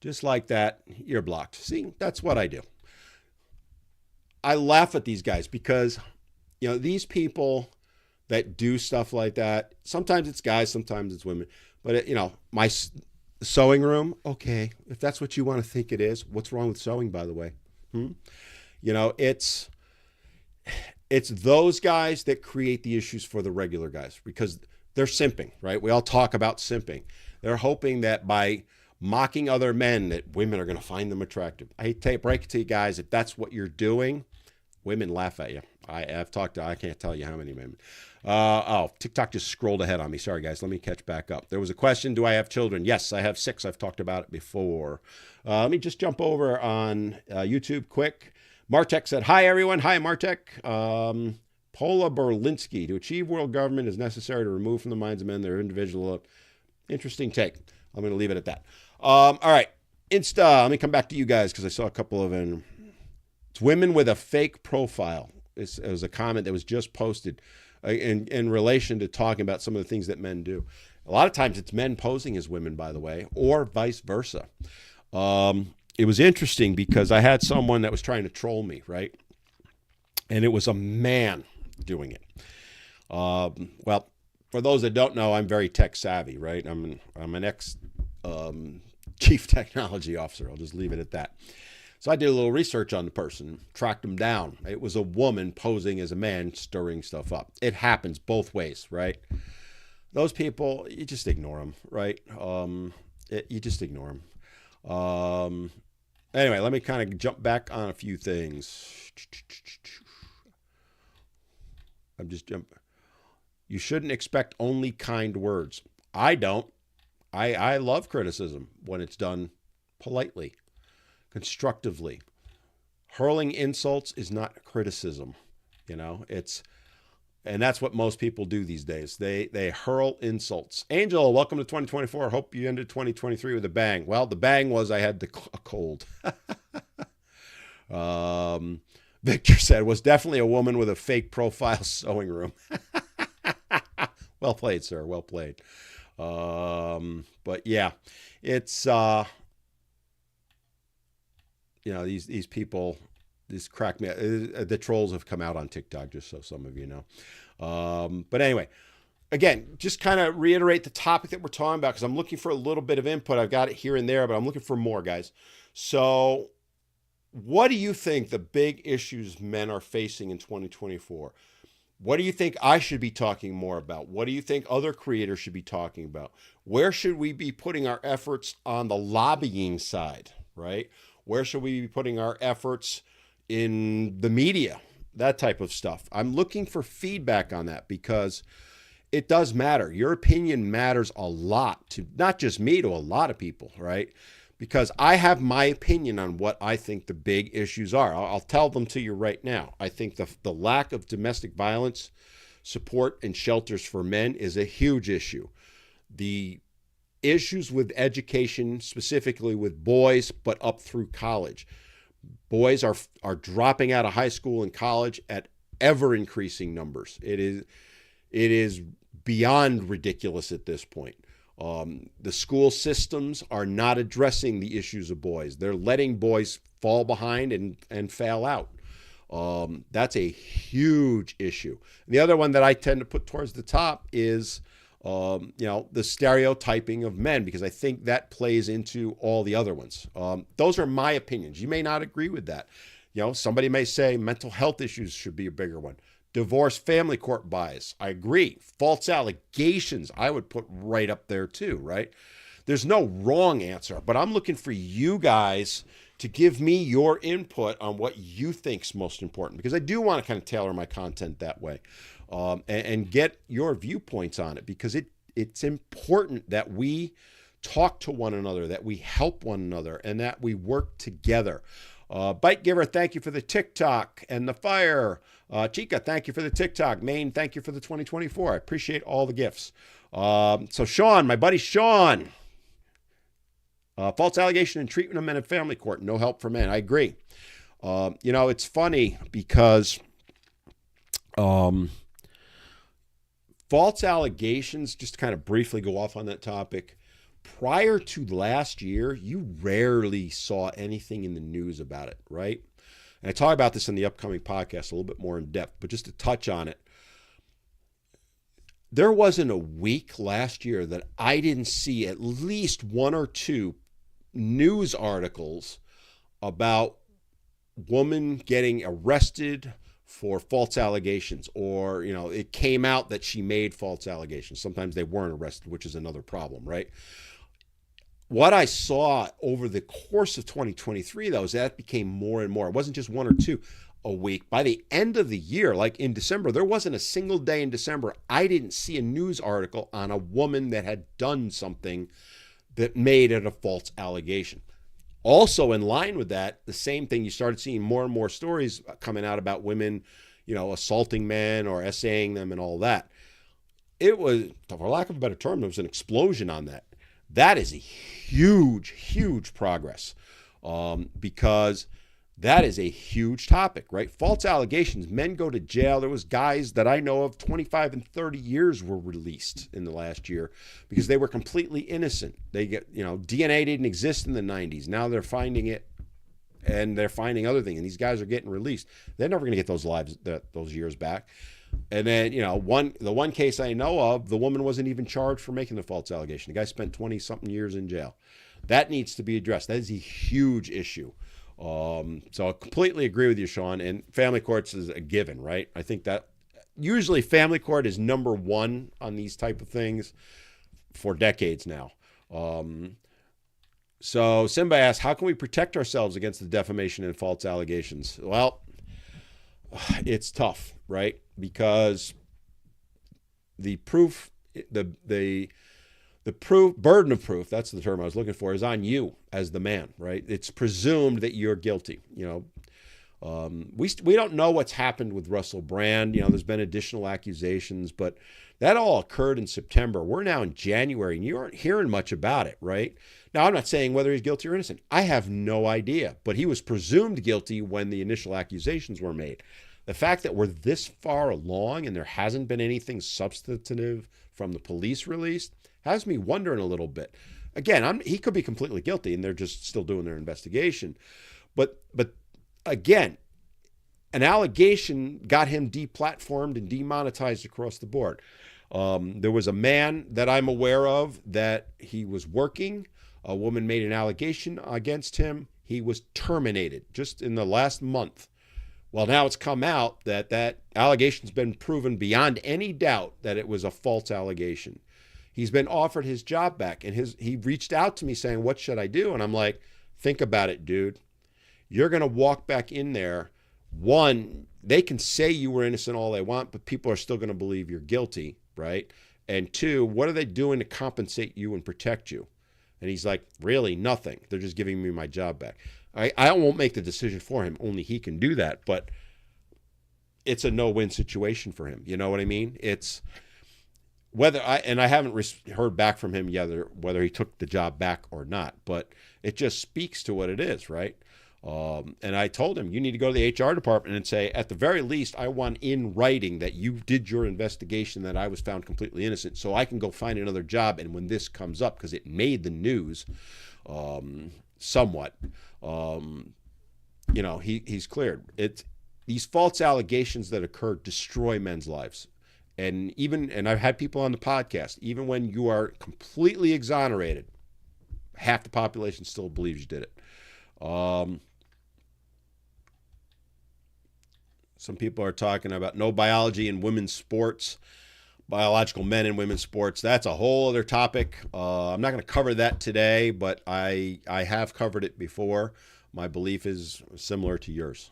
A: Just like that, you're blocked. See, that's what I do. I laugh at these guys because, you know, these people that do stuff like that, sometimes it's guys, sometimes it's women. But, you know, my sewing room, okay, if that's what you want to think it is, what's wrong with sewing, by the way? You know, it's those guys that create the issues for the regular guys because they're simping, right? We all talk about simping. They're hoping that by mocking other men that women are going to find them attractive. I hate to break it to you guys, if that's what you're doing, women laugh at you. I've talked to, I can't tell you how many women. TikTok just scrolled ahead on me. Sorry, guys. Let me catch back up. There was a question, do I have children? Yes, I have 6. I've talked about it before. Let me just jump over on YouTube quick. Martek said, hi, everyone. Hi, Martek. Paula Berlinski, to achieve world government is necessary to remove from the minds of men their individual. Interesting take. I'm going to leave it at that. All right. Insta. Let me come back to you guys because I saw a couple of them. It's women with a fake profile. It was a comment that was just posted in relation to talking about some of the things that men do. A lot of times it's men posing as women, by the way, or vice versa. It was interesting because I had someone that was trying to troll me, right? And it was a man doing it. Well, for those that don't know, I'm very tech savvy, right? I'm an ex chief technology officer. I'll just leave it at that. So I did a little research on the person, tracked him down. It was a woman posing as a man, stirring stuff up. It happens both ways, right? Those people, you just ignore them, right? You just ignore them. Anyway, let me kind of jump back on a few things. I'm just jumping. You shouldn't expect only kind words. I don't. I love criticism when it's done politely, constructively. Hurling insults is not criticism. You know, and that's what most people do these days. They hurl insults. Angel, welcome to 2024. Hope you ended 2023 with a bang. Well, the bang was I had a cold. Victor said, was definitely a woman with a fake profile sewing room. Well played, sir. Well played. But yeah, it's, these people, this crack me. The trolls have come out on TikTok, just so some of you know. But anyway, again, just kind of reiterate the topic that we're talking about because I'm looking for a little bit of input. I've got it here and there, but I'm looking for more, guys. So what do you think the big issues men are facing in 2024? What do you think I should be talking more about? What do you think other creators should be talking about? Where should we be putting our efforts on the lobbying side, right? Where should we be putting our efforts in the media? That type of stuff. I'm looking for feedback on that because it does matter. Your opinion matters a lot to not just me, to a lot of people, right? Because I have my opinion on what I think the big issues are. I'll tell them to you right now. I think the lack of domestic violence support and shelters for men is a huge issue. The issues with education, specifically with boys, but up through college. Boys are dropping out of high school and college at ever increasing numbers. It is beyond ridiculous at this point. The school systems are not addressing the issues of boys. They're letting boys fall behind and fail out. That's a huge issue. And the other one that I tend to put towards the top is the stereotyping of men, because I think that plays into all the other ones. Those are my opinions. You may not agree with that. Somebody may say mental health issues should be a bigger one. Divorce, family court bias. I agree. False allegations, I would put right up there too, right? There's no wrong answer, but I'm looking for you guys to give me your input on what you think's most important, because I do want to kind of tailor my content that way, and get your viewpoints on it, because it's important that we talk to one another, that we help one another, and that we work together. Bite Giver, thank you for the TikTok and the fire. Chica, thank you for the TikTok. Maine, thank you for the 2024. I appreciate all the gifts. So Sean, my buddy Sean, false allegation and treatment of men in family court, no help for men. I agree. It's funny because false allegations, just to kind of briefly go off on that topic, prior to last year, you rarely saw anything in the news about it, right? And I talk about this in the upcoming podcast a little bit more in depth, but just to touch on it, there wasn't a week last year that I didn't see at least one or two news articles about woman getting arrested for false allegations, or, it came out that she made false allegations. Sometimes they weren't arrested, which is another problem, right? What I saw over the course of 2023, though, is that became more and more. It wasn't just one or two a week. By the end of the year, like in December, there wasn't a single day in December I didn't see a news article on a woman that had done something that made it a false allegation. Also, in line with that, the same thing, you started seeing more and more stories coming out about women, assaulting men or essaying them and all that. It was, for lack of a better term, there was an explosion on that. That is a huge, huge progress, because that is a huge topic, right? False allegations, men go to jail. There was guys that I know of 25 and 30 years were released in the last year because they were completely innocent. They get, DNA didn't exist in the 90s. Now they're finding it, and they're finding other things, and these guys are getting released. They're never going to get those years back. And then, the one case I know of, the woman wasn't even charged for making the false allegation. The guy spent 20-something years in jail. That needs to be addressed. That is a huge issue. So I completely agree with you, Sean. And family courts is a given, right? I think that usually family court is number one on these type of things for decades now. So Simba asks, how can we protect ourselves against the defamation and false allegations? Well, it's tough, right? Because the proof, the burden of proof, that's the term I was looking for, is on you as the man, right? It's presumed that you're guilty. We don't know what's happened with Russell Brand. There's been additional accusations, but that all occurred in September. We're now in January, and you aren't hearing much about it, right? Now, I'm not saying whether he's guilty or innocent. I have no idea, but he was presumed guilty when the initial accusations were made. The fact that we're this far along and there hasn't been anything substantive from the police released has me wondering a little bit. Again, he could be completely guilty and they're just still doing their investigation. But again, an allegation got him deplatformed and demonetized across the board. There was a man that I'm aware of that he was working. A woman made an allegation against him. He was terminated just in the last month Well, now it's come out that that allegation's been proven beyond any doubt that it was a false allegation. He's been offered his job back, and he reached out to me saying, "What should I do?" And I'm like, "Think about it, dude. You're going to walk back in there. One, they can say you were innocent all they want, but people are still going to believe you're guilty, right? And two, what are they doing to compensate you and protect you?" And he's like, "Really, nothing. They're just giving me my job back." I won't make the decision for him. Only he can do that. But it's a no-win situation for him. You know what I mean? It's I haven't heard back from him yet whether he took the job back or not. But it just speaks to what it is, right? And I told him, you need to go to the HR department and say, at the very least, I want in writing that you did your investigation, that I was found completely innocent, so I can go find another job. And when this comes up, because it made the news somewhat, he's cleared. These false allegations that occur destroy men's lives. And I've had people on the podcast, even when you are completely exonerated, half the population still believes you did it. Some people are talking about no biology in women's sports, biological men in women's sports. That's a whole other topic. I'm not going to cover that today, but I have covered it before. My belief is similar to yours.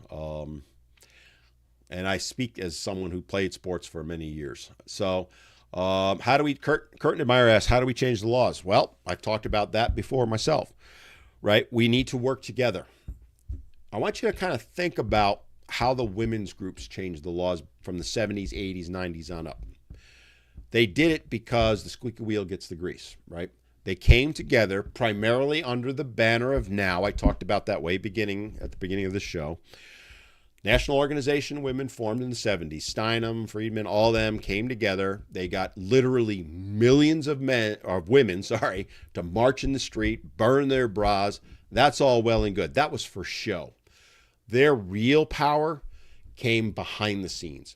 A: And I speak as someone who played sports for many years. So how do we, Curtin Admire asks, how do we change the laws? Well, I've talked about that before myself, right? We need to work together. I want you to kind of think about how the women's groups changed the laws from the 70s, 80s, 90s on up. They did it because the squeaky wheel gets the grease, right? They came together primarily under the banner of NOW. I talked about that at the beginning of the show. National Organization of Women formed in the 70s. Steinem, Friedman, all of them came together. They got literally millions of women to march in the street, burn their bras. That's all well and good. That was for show. Their real power came behind the scenes.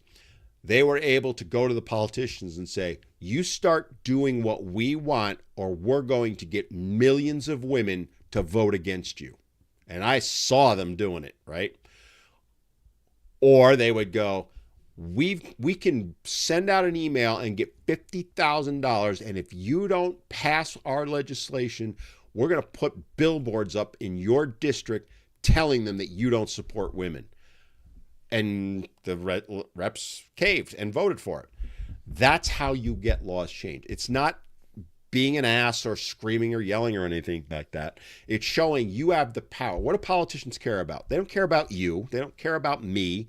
A: They were able to go to the politicians and say, you start doing what we want, or we're going to get millions of women to vote against you. And I saw them doing it, right? Or they would go, we can send out an email and get $50,000, and if you don't pass our legislation, we're going to put billboards up in your district telling them that you don't support women. And the reps caved and voted for it. That's how you get laws changed. It's not being an ass or screaming or yelling or anything like that. It's showing you have the power. What do politicians care about? They don't care about you. They don't care about me.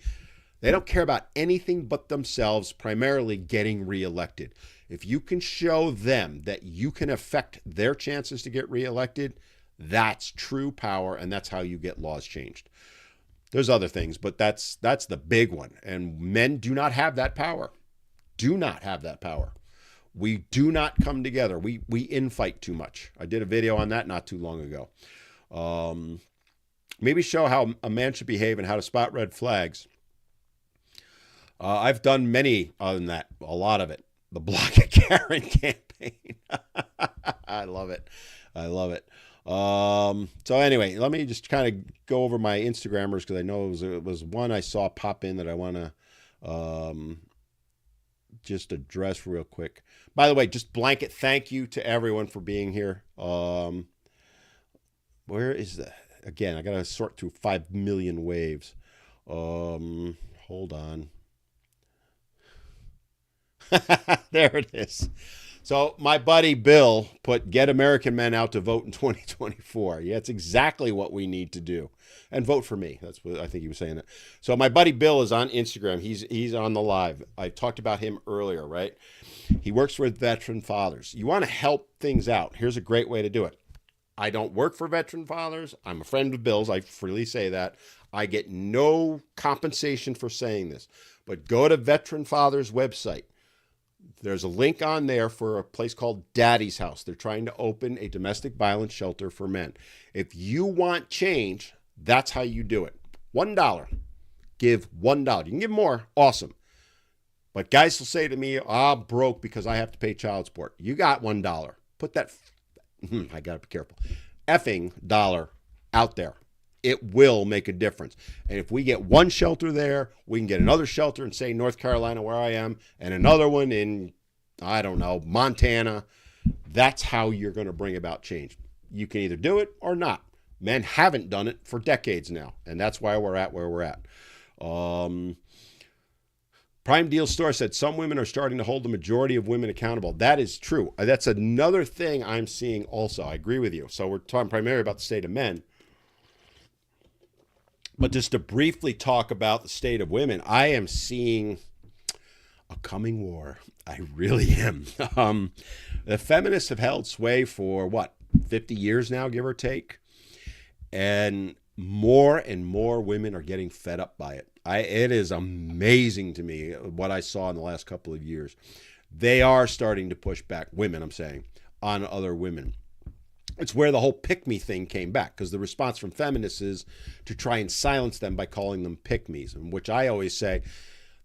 A: They don't care about anything but themselves, primarily getting reelected. If you can show them that you can affect their chances to get reelected, that's true power, and that's how you get laws changed. There's other things, but that's the big one. And men do not have that power. Do not have that power. We do not come together. We infight too much. I did a video on that not too long ago. Maybe show how a man should behave and how to spot red flags. I've done many other than that, a lot of it. The Block It Karen campaign. I love it. I love it. So anyway, let me just kind of go over my Instagrammers, because I know it was one I saw pop in that I want to just address real quick. By the way, just blanket thank you to everyone for being here. Where is that? Again, I got to sort through 5 million waves. Hold on. There it is. So my buddy Bill put "Get American Men Out to Vote in 2024." Yeah, it's exactly what we need to do. And vote for me. That's what I think he was saying. That. So my buddy Bill is on Instagram. He's on the live. I talked about him earlier, right? He works with veteran fathers. You want to help things out. Here's a great way to do it. I don't work for veteran fathers. I'm a friend of Bill's. I freely say that. I get no compensation for saying this. But go to Veteran Fathers' website. There's a link on there for a place called Daddy's House. They're trying to open a domestic violence shelter for men. If you want change, that's how you do it. $1. Give $1. You can give more. Awesome. But guys will say to me, I'm broke because I have to pay child support. You got $1. Put that, I got to be careful, effing dollar out there. it will make a difference. And if we get one shelter there, we can get another shelter in, say, North Carolina, where I am, and another one in, I don't know, Montana. That's how you're going to bring about change. You can either do it or not. Men haven't done it for decades now, and that's why we're at where we're at. Prime Deal Store said some women are starting to hold the majority of women accountable. That is true. That's another thing I'm seeing also. I agree with you. So we're talking primarily about the state of men. But just to briefly talk about the state of women, I am seeing a coming war. I really am. The feminists have held sway for, 50 years now, give or take? And more women are getting fed up by it. It is amazing to me what I saw in the last couple of years. They are starting to push back, women, I'm saying, on other women. It's where the whole pick-me thing came back, because the response from feminists is to try and silence them by calling them pick-me's, which I always say,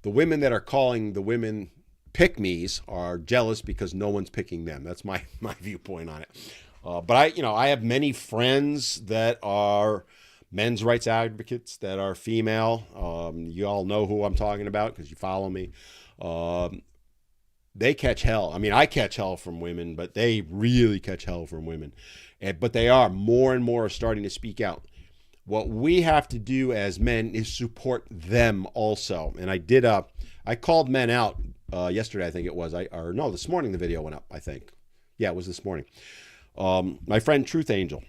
A: the women that are calling the women pick-me's are jealous because no one's picking them. That's my viewpoint on it. But I have many friends that are men's rights advocates that are female. You all know who I'm talking about because you follow me. They catch hell. I mean, I catch hell from women, but they really catch hell from women. But they are more and more starting to speak out. What we have to do as men is support them also. And I called men out yesterday, I think it was. This morning the video went up, I think. Yeah, it was this morning. My friend Truth Angel,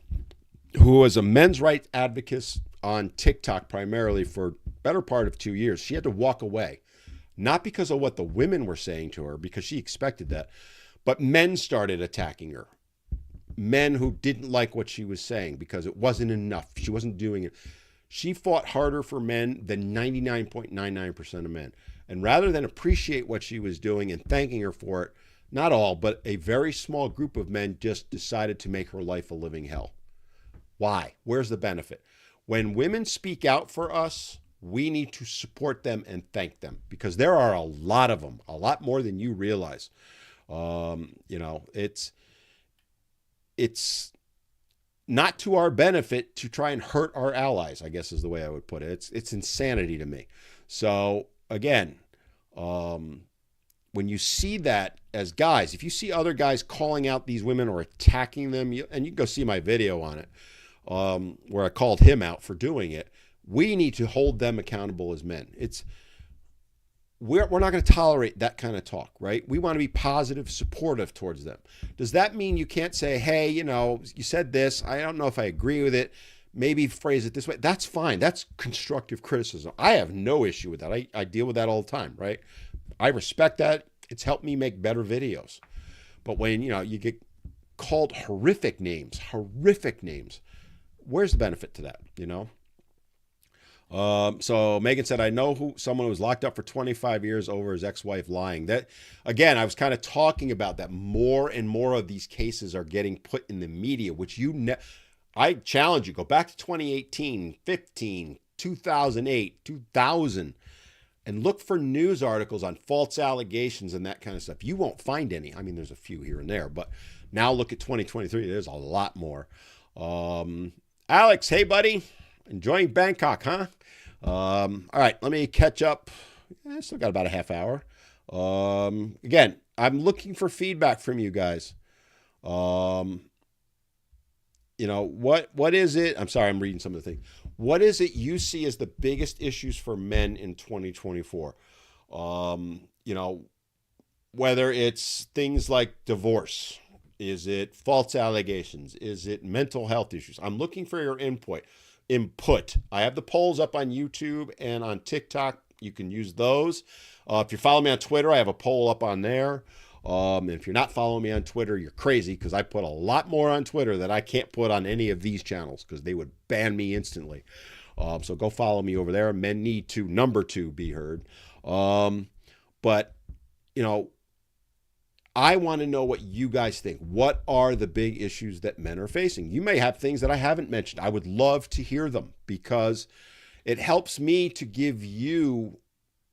A: who was a men's rights advocate on TikTok primarily for better part of 2 years, she had to walk away. Not because of what the women were saying to her, because she expected that, but men started attacking her. Men who didn't like what she was saying because it wasn't enough. She wasn't doing it. She fought harder for men than 99.99% of men. And rather than appreciate what she was doing and thanking her for it, not all, but a very small group of men just decided to make her life a living hell. Why? Where's the benefit? When women speak out for us, we need to support them and thank them, because there are a lot of them, a lot more than you realize. It's not to our benefit to try and hurt our allies, I guess is the way I would put it. It's insanity to me. So again, when you see that as guys, if you see other guys calling out these women or attacking them, and you can go see my video on it, where I called him out for doing it, we need to hold them accountable as men. We're not going to tolerate that kind of talk, right? We want to be positive, supportive towards them. Does that mean you can't say, hey, you said this, I don't know if I agree with it, maybe phrase it this way? That's fine. That's constructive criticism. I have no issue with that. I deal with that all the time, right? I respect that. It's helped me make better videos. But when, you get called horrific names, where's the benefit to that, So Megan said, I know someone who was locked up for 25 years over his ex-wife lying. That, again, I was kind of talking about that. More and more of these cases are getting put in the media, which I challenge you, go back to 2018, 15, 2008, 2000, and look for news articles on false allegations and that kind of stuff. You won't find any. I mean, there's a few here and there, but now look at 2023. There's a lot more. Alex, hey, buddy. Enjoying Bangkok, huh? All right, let me catch up. I still got about a half hour. Again, I'm looking for feedback from you guys. What is it? I'm sorry, I'm reading some of the things. What is it you see as the biggest issues for men in 2024? Whether it's things like divorce, is it false allegations? Is it mental health issues? I'm looking for your input. I have the polls up on YouTube and on TikTok. You can use those. If you follow me on Twitter, I have a poll up on there. And if you're not following me on Twitter, you're crazy, because I put a lot more on Twitter that I can't put on any of these channels because they would ban me instantly. So go follow me over there. Men need to, number 2, be heard. But I want to know what you guys think. What are the big issues that men are facing? You may have things that I haven't mentioned. I would love to hear them, because it helps me to give you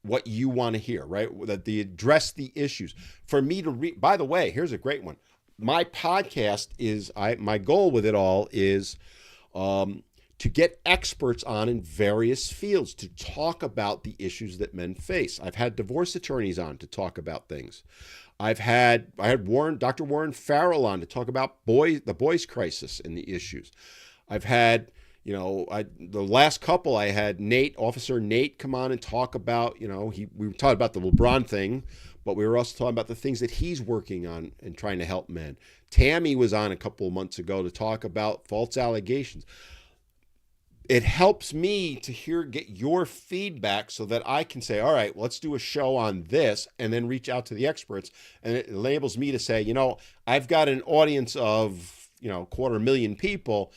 A: what you want to hear, right? That they address the issues. For me to read, by the way, here's a great one. My podcast is, my goal with it all is to get experts on in various fields to talk about the issues that men face. I've had divorce attorneys on to talk about things. I had Dr. Warren Farrell on to talk about the boys crisis and the issues. I've had, the last couple I had Officer Nate come on and talk about, we were talking about the LeBron thing, but we were also talking about the things that he's working on and trying to help men. Tammy was on a couple of months ago to talk about false allegations. It helps me to get your feedback so that I can say, all right, let's do a show on this, and then reach out to the experts. And it enables me to say, I've got an audience of, 250,000 people.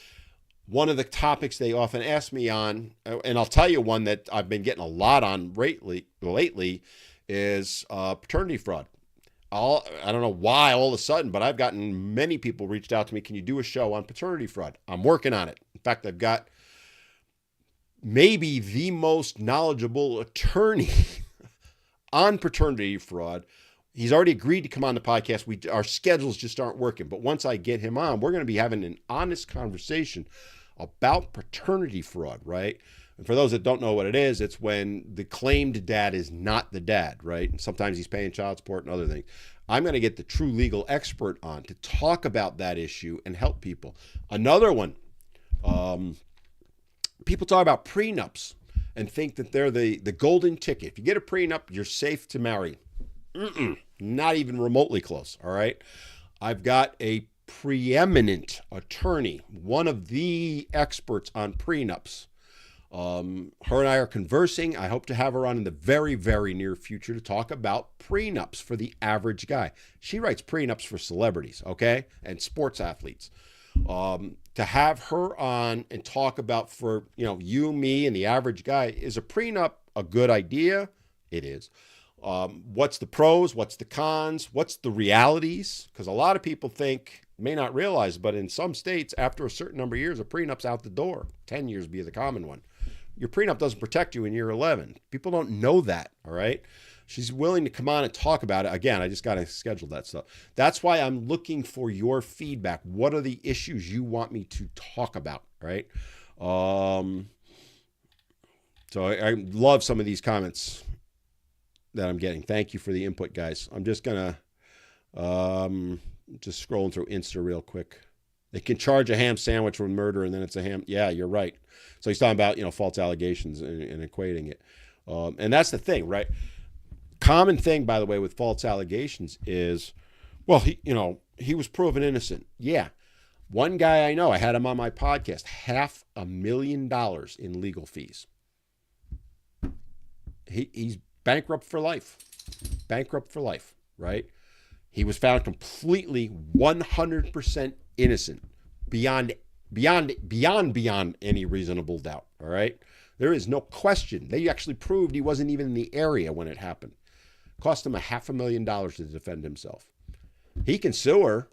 A: One of the topics they often ask me on, and I'll tell you one that I've been getting a lot on lately is paternity fraud. I don't know why all of a sudden, but I've gotten many people reached out to me. Can you do a show on paternity fraud? I'm working on it. In fact, I've got maybe the most knowledgeable attorney on paternity fraud. He's already agreed to come on the podcast. Our schedules just aren't working. But once I get him on, we're going to be having an honest conversation about paternity fraud, right? And for those that don't know what it is, it's when the claimed dad is not the dad, right? And sometimes he's paying child support and other things. I'm going to get the true legal expert on to talk about that issue and help people. Another one, people talk about prenups and think that they're the golden ticket. If you get a prenup, you're safe to marry. Not even remotely close, all right? I've got a preeminent attorney, one of the experts on prenups. Her and I are conversing. I hope to have her on in the very, very near future to talk about prenups for the average guy. She writes prenups for celebrities, okay, and sports athletes. To have her on and talk about for, you, me, and the average guy, is a prenup a good idea? It is. What's the pros? What's the cons? What's the realities? Because a lot of people may not realize, but in some states, after a certain number of years, a prenup's out the door. 10 years be the common one. Your prenup doesn't protect you in year 11. People don't know that, all right? She's willing to come on and talk about it. Again, I just got to schedule that stuff. That's why I'm looking for your feedback. What are the issues you want me to talk about, right? So I love some of these comments that I'm getting. Thank you for the input, guys. I'm just going to just scrolling through Insta real quick. They can charge a ham sandwich for murder, and then it's a ham. Yeah, you're right. So he's talking about, false allegations and equating it. And that's the thing, right? Common thing, by the way, with false allegations is, well, he was proven innocent. Yeah. One guy I know, I had him on my podcast, $500,000 in legal fees. He's bankrupt for life. Bankrupt for life, right? He was found completely 100% innocent beyond any reasonable doubt, all right? There is no question. They actually proved he wasn't even in the area when it happened. Cost him $500,000 to defend himself. He can sue her.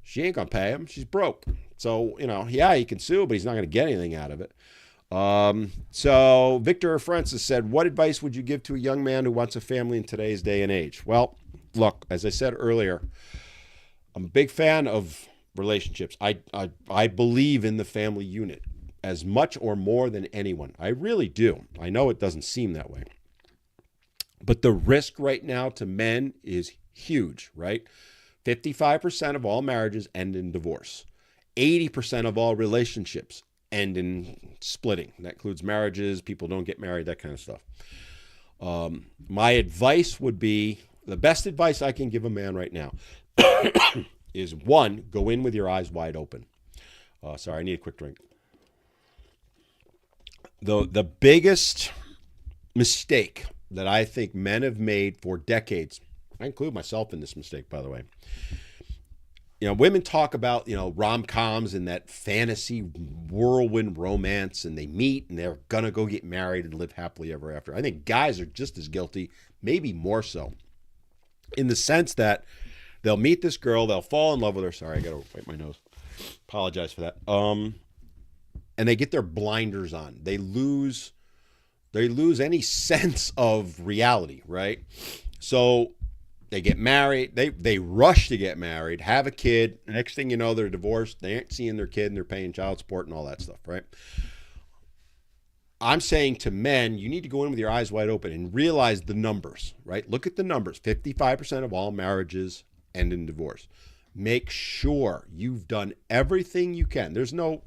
A: She ain't going to pay him. She's broke. So, he can sue, but he's not going to get anything out of it. So Victor Francis said, what advice would you give to a young man who wants a family in today's day and age? Well, look, as I said earlier, I'm a big fan of relationships. I believe in the family unit as much or more than anyone. I really do. I know it doesn't seem that way. But the risk right now to men is huge, right? 55% of all marriages end in divorce. 80% of all relationships end in splitting. That includes marriages, people don't get married, that kind of stuff. My advice would be, the best advice I can give a man right now is, one, go in with your eyes wide open. Sorry, I need a quick drink. The biggest mistake that I think men have made for decades, I include myself in this mistake, by the way. Women talk about, rom-coms and that fantasy whirlwind romance, and they meet and they're going to go get married and live happily ever after. I think guys are just as guilty, maybe more so, in the sense that they'll meet this girl, they'll fall in love with her. Sorry, I got to wipe my nose. Apologize for that. And they get their blinders on. They lose any sense of reality, right? So They get married. They rush to get married, have a kid. The next thing you know, they're divorced. They ain't seeing their kid and they're paying child support and all that stuff, right? I'm saying to men, you need to go in with your eyes wide open and realize the numbers, right? Look at the numbers. 55% of all marriages end in divorce. Make sure you've done everything you can. There's no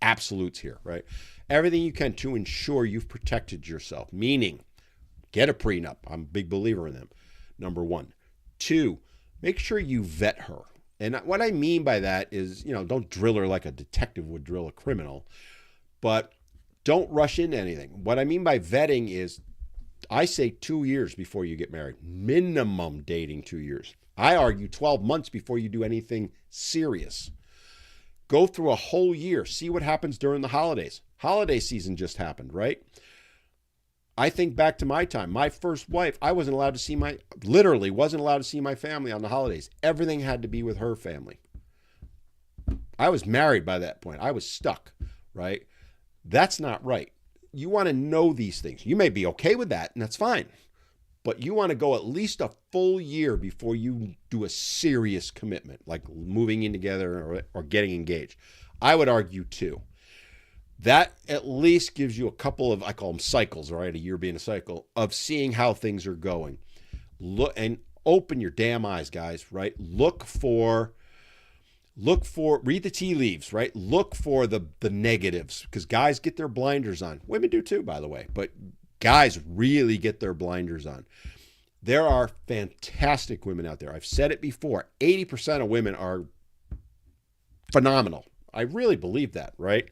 A: absolutes here, right? Everything you can to ensure you've protected yourself, meaning get a prenup. I'm a big believer in them. Number one. Two, make sure you vet her. And what I mean by that is, don't drill her like a detective would drill a criminal, but don't rush into anything. What I mean by vetting is, I say 2 years before you get married. Minimum dating 2 years. I argue 12 months before you do anything serious. Go through a whole year. See what happens during the holidays. Holiday season just happened, right? I think back to my time. My first wife, I wasn't allowed to see literally wasn't allowed to see my family on the holidays. Everything had to be with her family. I was married by that point. I was stuck, right? That's not right. You want to know these things. You may be okay with that, and that's fine. But you want to go at least a full year before you do a serious commitment, like moving in together or getting engaged. I would argue 2. That at least gives you a couple of, I call them cycles, right? A year being a cycle of seeing how things are going. Look and open your damn eyes, guys, right? Look for, read the tea leaves, right? Look for the negatives, because guys get their blinders on. Women do too, by the way, but guys really get their blinders on. There are fantastic women out there. I've said it before. 80% of women are phenomenal. I really believe that, right?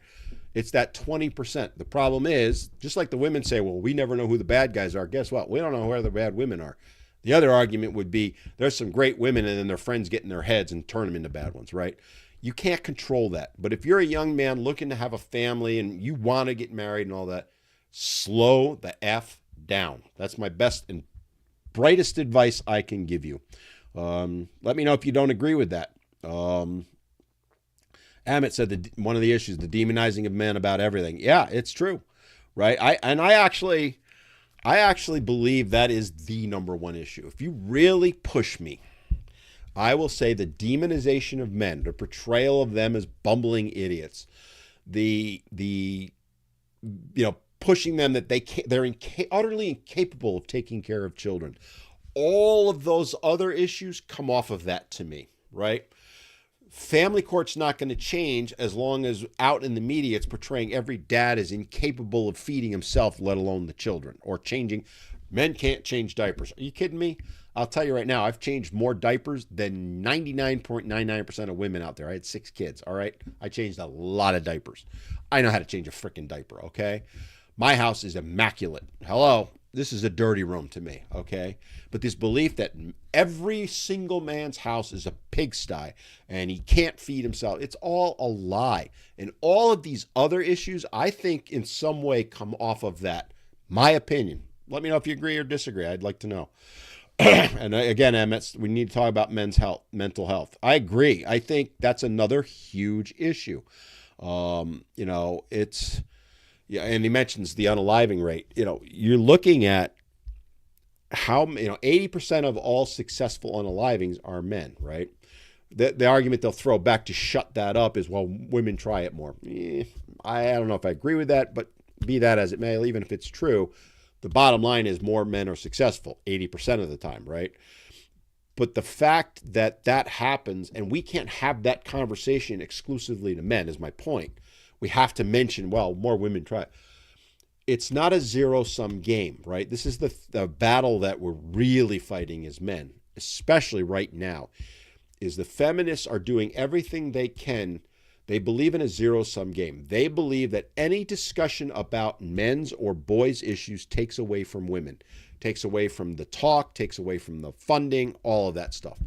A: It's that 20%. The problem is, just like the women say, well, we never know who the bad guys are. Guess what? We don't know where the bad women are. The other argument would be there's some great women and then their friends get in their heads and turn them into bad ones, right? You can't control that. But if you're a young man looking to have a family and you want to get married and all that, slow the F down. That's my best and brightest advice I can give you. Let me know if you don't agree with that. Amit said that one of the issues, the demonizing of men about everything. Yeah, it's true, right? I actually believe that is the number one issue. If you really push me, I will say the demonization of men, the portrayal of them as bumbling idiots, the pushing them that they're utterly incapable of taking care of children. All of those other issues come off of that to me, right? Family court's not going to change as long as out in the media it's portraying every dad is incapable of feeding himself, let alone the children, or changing. Men can't change diapers. Are you kidding me? I'll tell you right now, I've changed more diapers than 99.99% of women out there. I had 6 kids, all right? I changed a lot of diapers. I know how to change a freaking diaper, okay? My house is immaculate. Hello? This is a dirty room to me, okay? But this belief that every single man's house is a pigsty and he can't feed himself, it's all a lie. And all of these other issues, I think in some way come off of that. My opinion. Let me know if you agree or disagree. I'd like to know. And again, Emmett, we need to talk about mental health. I agree. I think that's another huge issue. It's... Yeah, and he mentions the unaliving rate. You're looking at how 80% of all successful unalivings are men, right? The argument they'll throw back to shut that up is, well, women try it more. I don't know if I agree with that, but be that as it may, even if it's true, the bottom line is more men are successful 80% of the time, right? But the fact that happens, and we can't have that conversation exclusively to men, is my point. We have to mention, well, more women try. It's not a zero-sum game, right? This is the battle that we're really fighting as men, especially right now, is the feminists are doing everything they can. They believe in a zero-sum game. They believe that any discussion about men's or boys' issues takes away from women, takes away from the talk, takes away from the funding, all of that stuff.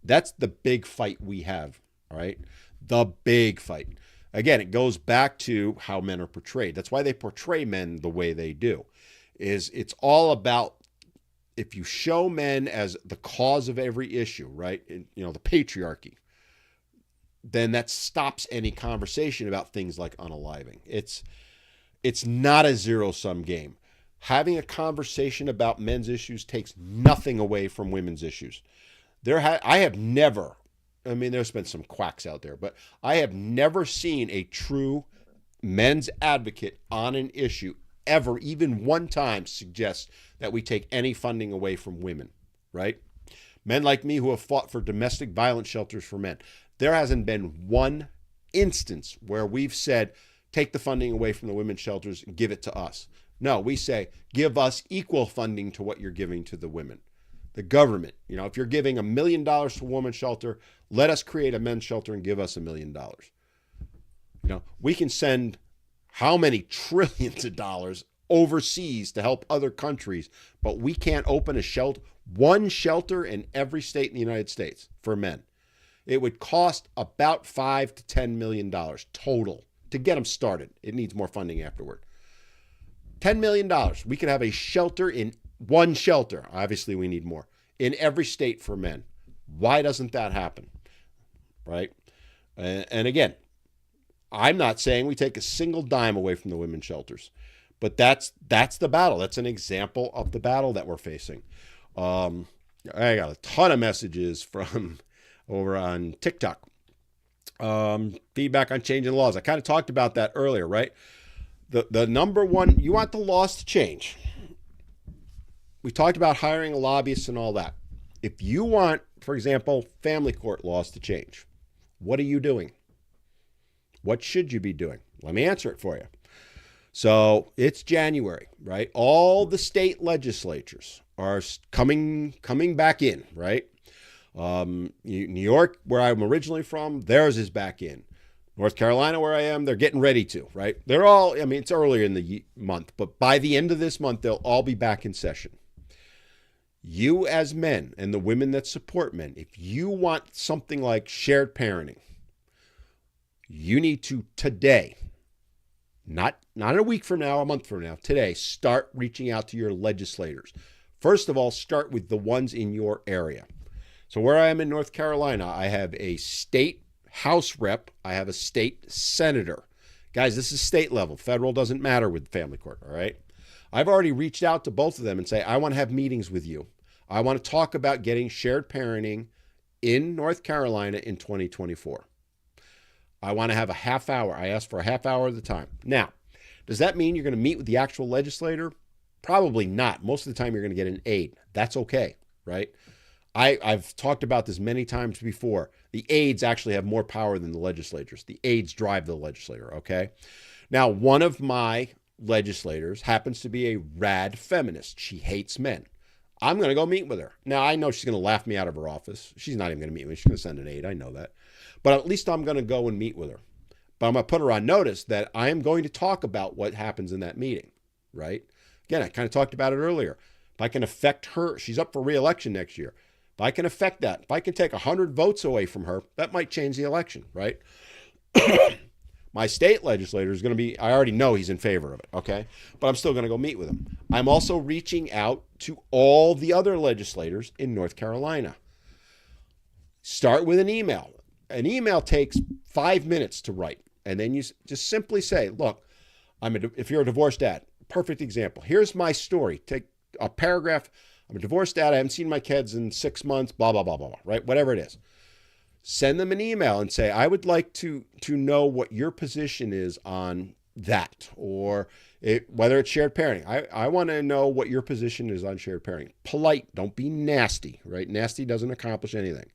A: That's the big fight we have, all right? The big fight. Again, it goes back to how men are portrayed. That's why they portray men the way they do. It's all about, if you show men as the cause of every issue, right? The patriarchy, then that stops any conversation about things like unaliving. It's not a zero-sum game. having a conversation about men's issues takes nothing away from women's issues. I have never, I mean, there's been some quacks out there, but I have never seen a true men's advocate on an issue ever, even one time, suggest that we take any funding away from women, right? Men like me who have fought for domestic violence shelters for men. There hasn't been one instance where we've said, take the funding away from the women's shelters and give it to us. No, we say, give us equal funding to what you're giving to the women. The government, if you're giving $1 million to a women's shelter, let us create a men's shelter and give us $1 million. We can send how many trillions of dollars overseas to help other countries, but we can't open one shelter in every state in the United States for men. It would cost about $5 to $10 million total to get them started. It needs more funding afterward. $10 million. We could have a shelter in one shelter. Obviously, we need more in every state for men. Why doesn't that happen? Right? And again, I'm not saying we take a single dime away from the women's shelters, but that's the battle. That's an example of the battle that we're facing. I got a ton of messages from over on TikTok. Feedback on changing laws. I kind of talked about that earlier, right? The number one, you want the laws to change. We talked about hiring a lobbyist and all that. If you want, for example, family court laws to change, what are you doing? What should you be doing? Let me answer it for you. So it's January, right? All the state legislatures are coming back in, right? New York, where I'm originally from, theirs is back in. North Carolina, where I am, they're getting ready to, right? They're all, it's earlier in the month, but by the end of this month, they'll all be back in session. You as men and the women that support men, if you want something like shared parenting, you need to today, not a week from now, a month from now, today, start reaching out to your legislators. First of all, start with the ones in your area. So where I am in North Carolina, I have a state House rep. I have a state senator. Guys, this is state level. Federal doesn't matter with family court, all right? I've already reached out to both of them and say, I want to have meetings with you. I want to talk about getting shared parenting in North Carolina in 2024. I want to have a half hour. I asked for a half hour at the time. Now, does that mean you're going to meet with the actual legislator? Probably not. Most of the time you're going to get an aide. That's okay, right? I've talked about this many times before. The aides actually have more power than the legislators. The aides drive the legislator, okay? Now, one of my legislators happens to be a rad feminist. She hates men. I'm going to go meet with her. Now, I know she's going to laugh me out of her office. She's not even going to meet me. She's going to send an aide. I know that. But at least I'm going to go and meet with her. But I'm going to put her on notice that I am going to talk about what happens in that meeting, right? Again, I kind of talked about it earlier. If I can affect her, she's up for re-election next year. If I can affect that, if I can take 100 votes away from her, that might change the election, right? My state legislator is going to be, I already know he's in favor of it, okay? But I'm still going to go meet with him. I'm also reaching out to all the other legislators in North Carolina. Start with an email. An email takes 5 minutes to write. And then you just simply say, look, if you're a divorced dad, perfect example. Here's my story. Take a paragraph. I'm a divorced dad. I haven't seen my kids in 6 months, blah, blah, blah, blah, blah, right? Whatever it is. Send them an email and say, I would like to know what your position is on that, or whether it's shared parenting. I want to know what your position is on shared parenting. Polite. Don't be nasty, right? Nasty doesn't accomplish anything.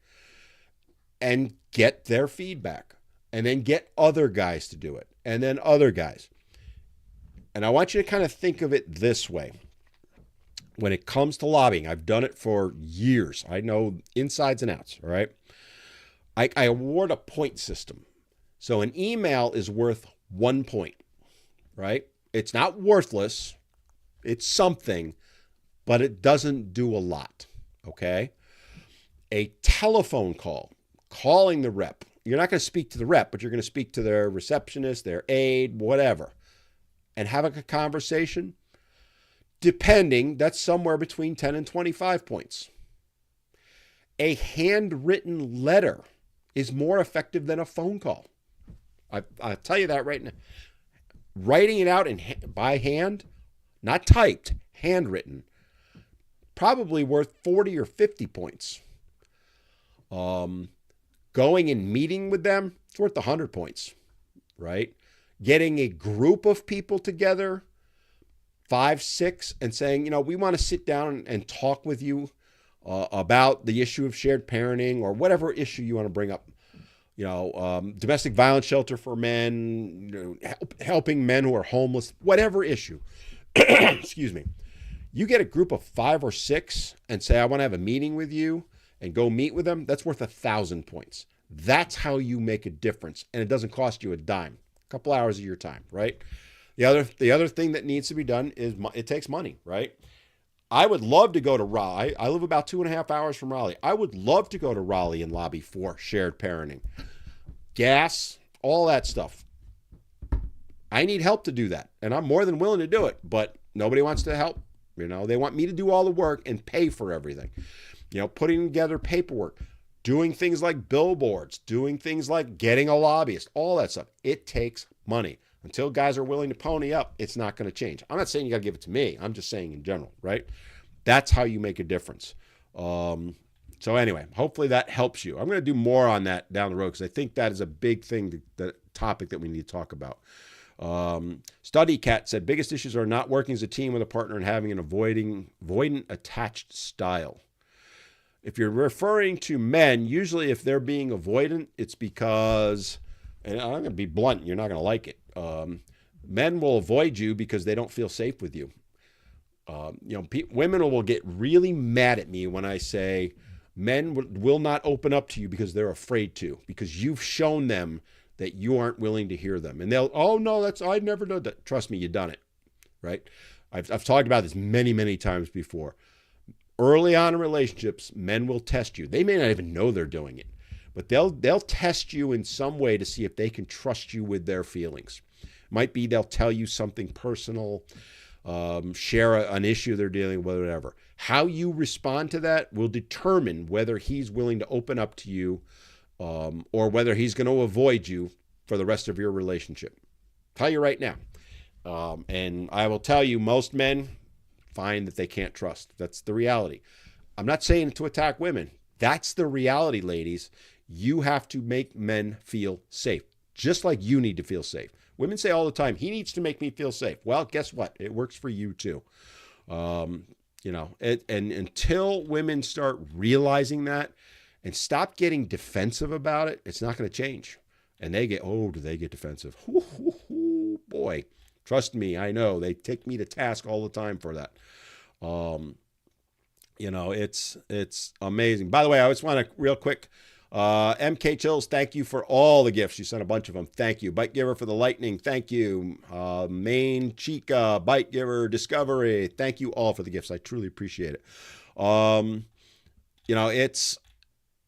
A: And get their feedback. And then get other guys to do it. And then other guys. And I want you to kind of think of it this way. When it comes to lobbying, I've done it for years. I know insides and outs, all right? I award a point system. So an email is worth 1 point, right? It's not worthless. It's something, but it doesn't do a lot, okay? A telephone call, calling the rep. You're not going to speak to the rep, but you're going to speak to their receptionist, their aide, whatever, and have a conversation. Depending, that's somewhere between 10 and 25 points. A handwritten letter is more effective than a phone call. I'll tell you that right now. Writing it out by hand, not typed, handwritten, probably worth 40 or 50 points. Going and meeting with them, it's worth 100 points, right? Getting a group of people together, 5, 6, and saying, we want to sit down and talk with you about the issue of shared parenting or whatever issue you want to bring up. Domestic violence shelter for men, helping men who are homeless, whatever issue. Excuse me. You get a group of 5 or 6 and say, I want to have a meeting with you, and go meet with them. That's worth 1,000 points. That's how you make a difference. And it doesn't cost you a dime, a couple hours of your time, right? The other thing that needs to be done is it takes money, right? I would love to go to Raleigh. I live about 2.5 hours from Raleigh. I would love to go to Raleigh and lobby for shared parenting. Gas, all that stuff. I need help to do that. And I'm more than willing to do it, but nobody wants to help. They want me to do all the work and pay for everything. Putting together paperwork, doing things like billboards, doing things like getting a lobbyist, all that stuff. It takes money. Until guys are willing to pony up, it's not going to change. I'm not saying you got to give it to me. I'm just saying in general, right? That's how you make a difference. So anyway, hopefully that helps you. I'm going to do more on that down the road because I think that is a big thing, the topic that we need to talk about. Study Cat said, biggest issues are not working as a team with a partner and having an avoidant attached style. If you're referring to men, usually if they're being avoidant, it's because, and I'm going to be blunt, you're not going to like it. Men will avoid you because they don't feel safe with you. Women will get really mad at me when I say men will not open up to you because they're afraid to, because you've shown them that you aren't willing to hear them. And they'll, oh no, I've never done that. Trust me, you've done it, right? I've talked about this many, many times before. Early on in relationships, men will test you. They may not even know they're doing it, but they'll test you in some way to see if they can trust you with their feelings. Might be they'll tell you something personal, share an issue they're dealing with, whatever. How you respond to that will determine whether he's willing to open up to you or whether he's going to avoid you for the rest of your relationship. I'll tell you right now. And I will tell you, most men find that they can't trust. That's the reality. I'm not saying to attack women. That's the reality, ladies. You have to make men feel safe, just like you need to feel safe. Women say all the time, he needs to make me feel safe. Well, guess what? It works for you too. And until women start realizing that and stop getting defensive about it, it's not going to change. And they get, do they get defensive? Boy, trust me, I know. They take me to task all the time for that. It's amazing. By the way, I just want to real quick, MK Chills, thank you for all the gifts. You sent a bunch of them. Thank you. Bite Giver for the lightning. Thank you. Main Chica, Bite Giver, Discovery. Thank you all for the gifts. I truly appreciate it.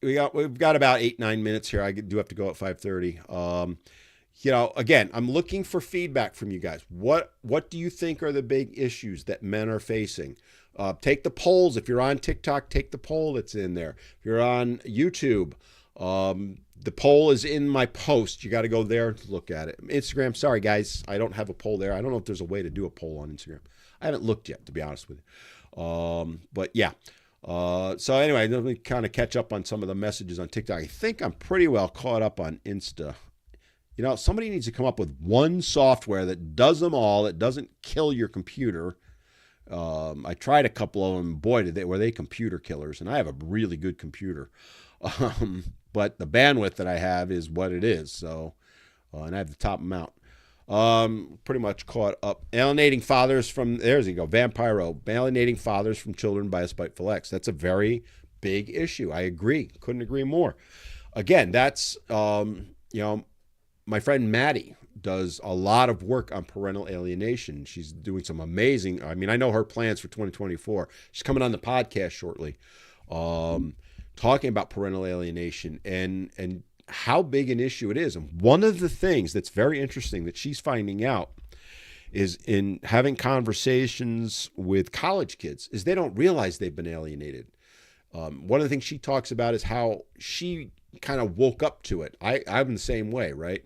A: We've got about 8-9 minutes here. I do have to go at 5:30. Again, I'm looking for feedback from you guys. What do you think are the big issues that men are facing? Take the polls. If you're on TikTok, take the poll that's in there. If you're on YouTube, the poll is in my post. You got to go there to look at it. Instagram, sorry guys, I don't have a poll there. I don't know if there's a way to do a poll on Instagram. I haven't looked yet, to be honest with you. But yeah. So anyway, let me kind of catch up on some of the messages on TikTok. I think I'm pretty well caught up on Insta. Somebody needs to come up with one software that does them all, that doesn't kill your computer. I tried a couple of them. Boy, were they computer killers. And I have a really good computer. But the bandwidth that I have is what it is. So, and I have the top amount. Pretty much caught up. Alienating fathers from, there's you go, Vampiro. Alienating fathers from children by a spiteful ex. That's a very big issue. I agree. Couldn't agree more. Again, that's, my friend Maddie does a lot of work on parental alienation. She's doing some amazing, I know her plans for 2024. She's coming on the podcast shortly, talking about parental alienation and how big an issue it is. And one of the things that's very interesting that she's finding out is in having conversations with college kids is they don't realize they've been alienated. One of the things she talks about is how she kind of woke up to it. I'm the same way, right?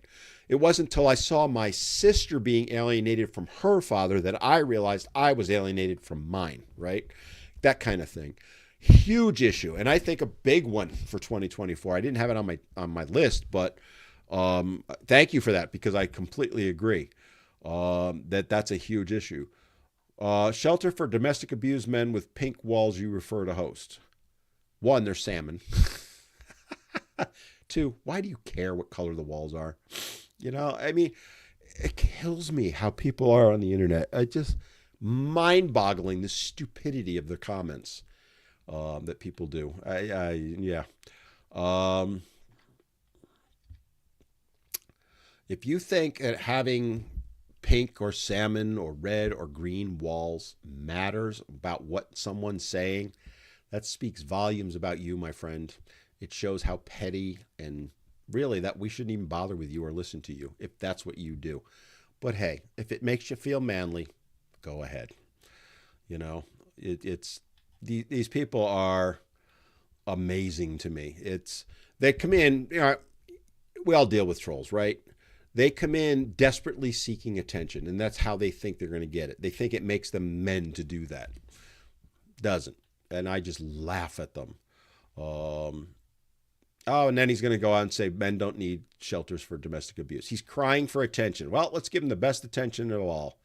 A: It wasn't until I saw my sister being alienated from her father that I realized I was alienated from mine, right? That kind of thing. Huge issue. And I think a big one for 2024. I didn't have it on my list, but thank you for that, because I completely agree that's a huge issue. Shelter for domestic abused men with pink walls you refer to host. 1, they're salmon. 2, why do you care what color the walls are? You know, I mean, it kills me how people are on the internet. It just mind-boggling, the stupidity of the comments that people do. Yeah. If you think that having pink or salmon or red or green walls matters about what someone's saying, that speaks volumes about you, my friend. It shows how petty, and really that we shouldn't even bother with you or listen to you if that's what you do. But hey, if it makes you feel manly, go ahead. You know, these people are amazing to me. They come in, you know, we all deal with trolls, right? They come in desperately seeking attention, and that's how they think they're going to get it. They think it makes them men to do that. Doesn't. And I just laugh at them. And then he's going to go on and say men don't need shelters for domestic abuse. He's crying for attention. Well, let's give him the best attention of all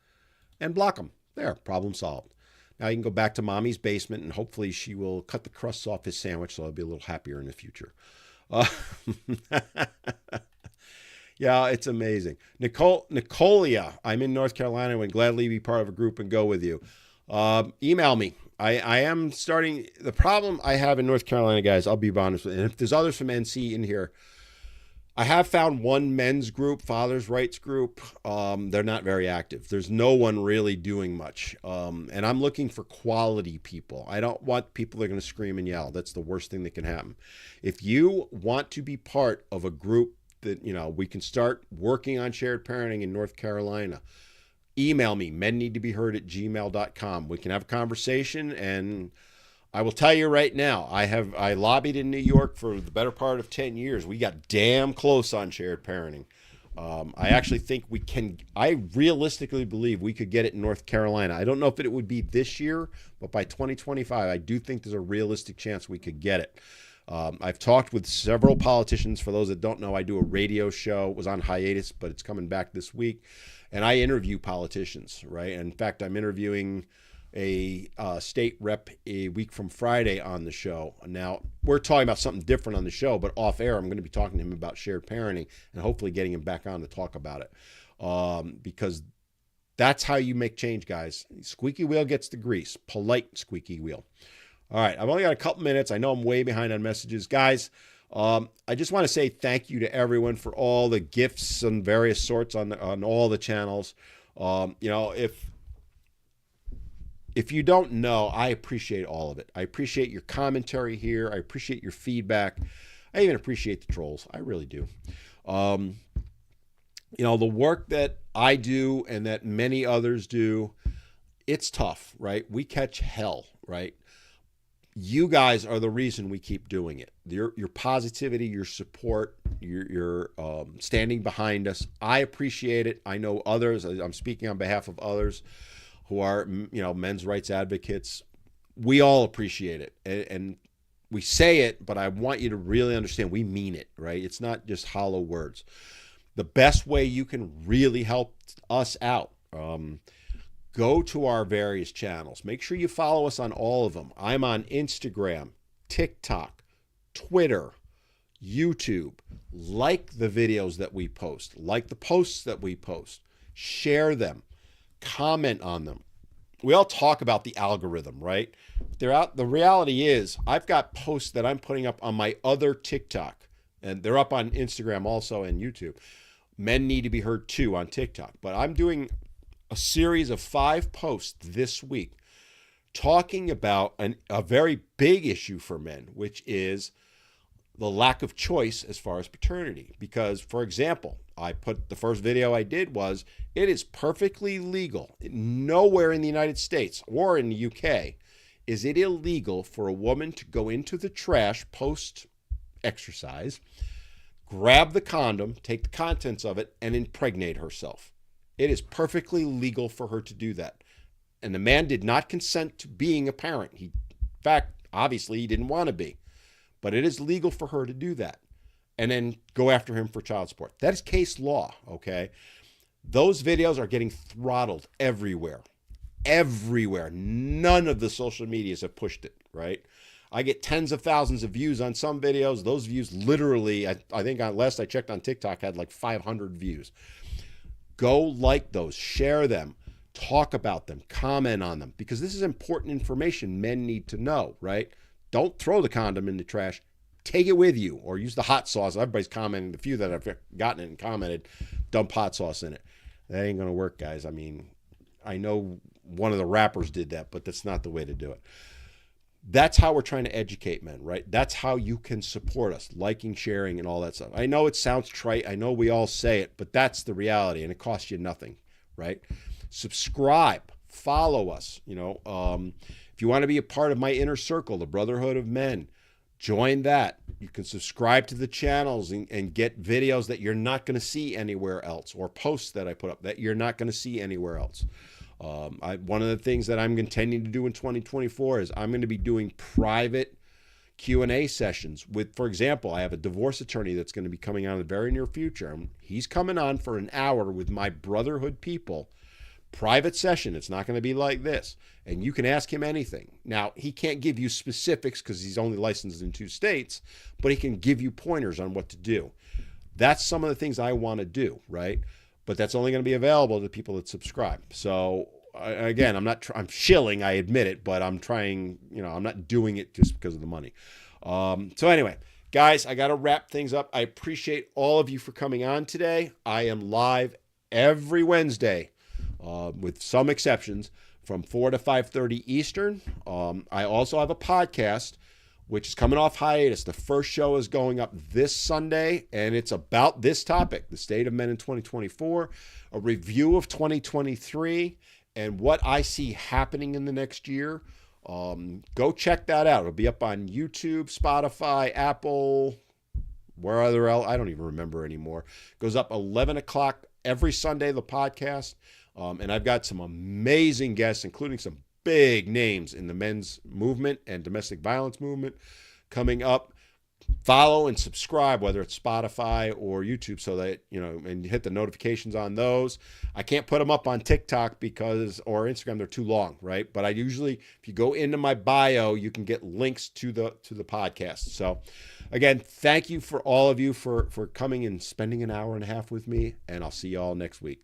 A: and block him. There, problem solved. Now he can go back to mommy's basement, and hopefully she will cut the crusts off his sandwich so he'll be a little happier in the future. Yeah, it's amazing. Nicolia, I'm in North Carolina and would gladly be part of a group and go with you. Email me. I am starting. The problem I have in North Carolina, guys, I'll be honest with you, and if there's others from NC in here, I have found one men's group, father's rights group. They're not very active. There's no one really doing much. And I'm looking for quality people. I don't want people that are going to scream and yell. That's the worst thing that can happen. If you want to be part of a group that, you know, we can start working on shared parenting in North Carolina, email me, menneedtobeheard@gmail.com. We can have a conversation, and I will tell you right now, I lobbied in New York for the better part of 10 years. We got damn close on shared parenting. I actually think I realistically believe we could get it in North Carolina. I don't know if it would be this year, but by 2025, I do think there's a realistic chance we could get it. I've talked with several politicians. For those that don't know, I do a radio show. It was on hiatus, but it's coming back this week. And I interview politicians, right? And in fact, I'm interviewing a state rep a week from Friday on the show. Now, we're talking about something different on the show, but off air, I'm going to be talking to him about shared parenting and hopefully getting him back on to talk about it. Because that's how you make change, guys. Squeaky wheel gets the grease. Polite squeaky wheel. All right, I've only got a couple minutes. I know I'm way behind on messages. Guys, I just want to say thank you to everyone for all the gifts and various sorts on all the channels. You know, if you don't know, I appreciate all of it. I appreciate your commentary here. I appreciate your feedback. I even appreciate the trolls. I really do. You know, the work that I do and that many others do, it's tough, right? We catch hell, right? You guys are the reason we keep doing it. Your positivity, your support, your standing behind us. I appreciate it. I know others. I'm speaking on behalf of others who are, you know, men's rights advocates. We all appreciate it, and we say it, but I want you to really understand we mean it, right? It's not just hollow words. The best way you can really help us out. Go to our various channels. Make sure you follow us on all of them. I'm on Instagram, TikTok, Twitter, YouTube. Like the videos that we post. Like the posts that we post. Share them. Comment on them. We all talk about the algorithm, right? They're out. The reality is I've got posts that I'm putting up on my other TikTok. And they're up on Instagram also and YouTube. Men Need to Be Heard too on TikTok. But I'm doing a series of 5 posts this week talking about a very big issue for men, which is the lack of choice as far as paternity. Because, for example, the first video I did was, it is perfectly legal. Nowhere in the United States or in the UK is it illegal for a woman to go into the trash post-exercise, grab the condom, take the contents of it, and impregnate herself. It is perfectly legal for her to do that. And the man did not consent to being a parent. In fact, obviously, he didn't want to be. But it is legal for her to do that. And then go after him for child support. That is case law, okay? Those videos are getting throttled everywhere. Everywhere. None of the social medias have pushed it, right? I get tens of thousands of views on some videos. Those views literally, I think last I checked on TikTok, had like 500 views. Go like those, share them, talk about them, comment on them, because this is important information men need to know, right? Don't throw the condom in the trash. Take it with you, or use the hot sauce. Everybody's commenting. The few that I've gotten it and commented, dump hot sauce in it. That ain't going to work, guys. I mean, I know one of the rappers did that, but that's not the way to do it. That's how we're trying to educate men, right? That's how you can support us, liking, sharing, and all that stuff. I know it sounds trite. I know we all say it, but that's the reality, and it costs you nothing, right? Subscribe, follow us. If you want to be a part of my inner circle, the Brotherhood of Men, join that. You can subscribe to the channels and get videos that you're not going to see anywhere else, or posts that I put up that you're not going to see anywhere else. One of the things that I'm intending to do in 2024 is I'm going to be doing private Q&A sessions with, for example, I have a divorce attorney that's going to be coming on in the very near future. He's coming on for an hour with my Brotherhood people. Private session. It's not going to be like this. And you can ask him anything. Now, he can't give you specifics because he's only licensed in 2 states, but he can give you pointers on what to do. That's some of the things I want to do, right? But that's only going to be available to people that subscribe. So again, I'm shilling, I admit it, but I'm trying, I'm not doing it just because of the money. So anyway, guys, I got to wrap things up. I appreciate all of you for coming on today. I am live every Wednesday, with some exceptions, from 4 to 5:30 Eastern. I also have a podcast, which is coming off hiatus. The first show is going up this Sunday, and it's about this topic, the state of men in 2024, a review of 2023, and what I see happening in the next year. Go check that out. It'll be up on YouTube, Spotify, Apple, where other else, I don't even remember anymore. It goes up 11 o'clock every Sunday, the podcast. And I've got some amazing guests, including some big names in the men's movement and domestic violence movement coming up. Follow and subscribe, whether it's Spotify or YouTube, so that, and hit the notifications on those. I can't put them up on TikTok or Instagram. They're too long, right? But I usually, if you go into my bio, you can get links to the podcast. So again, thank you for all of you for coming and spending an hour and a half with me, and I'll see you all next week.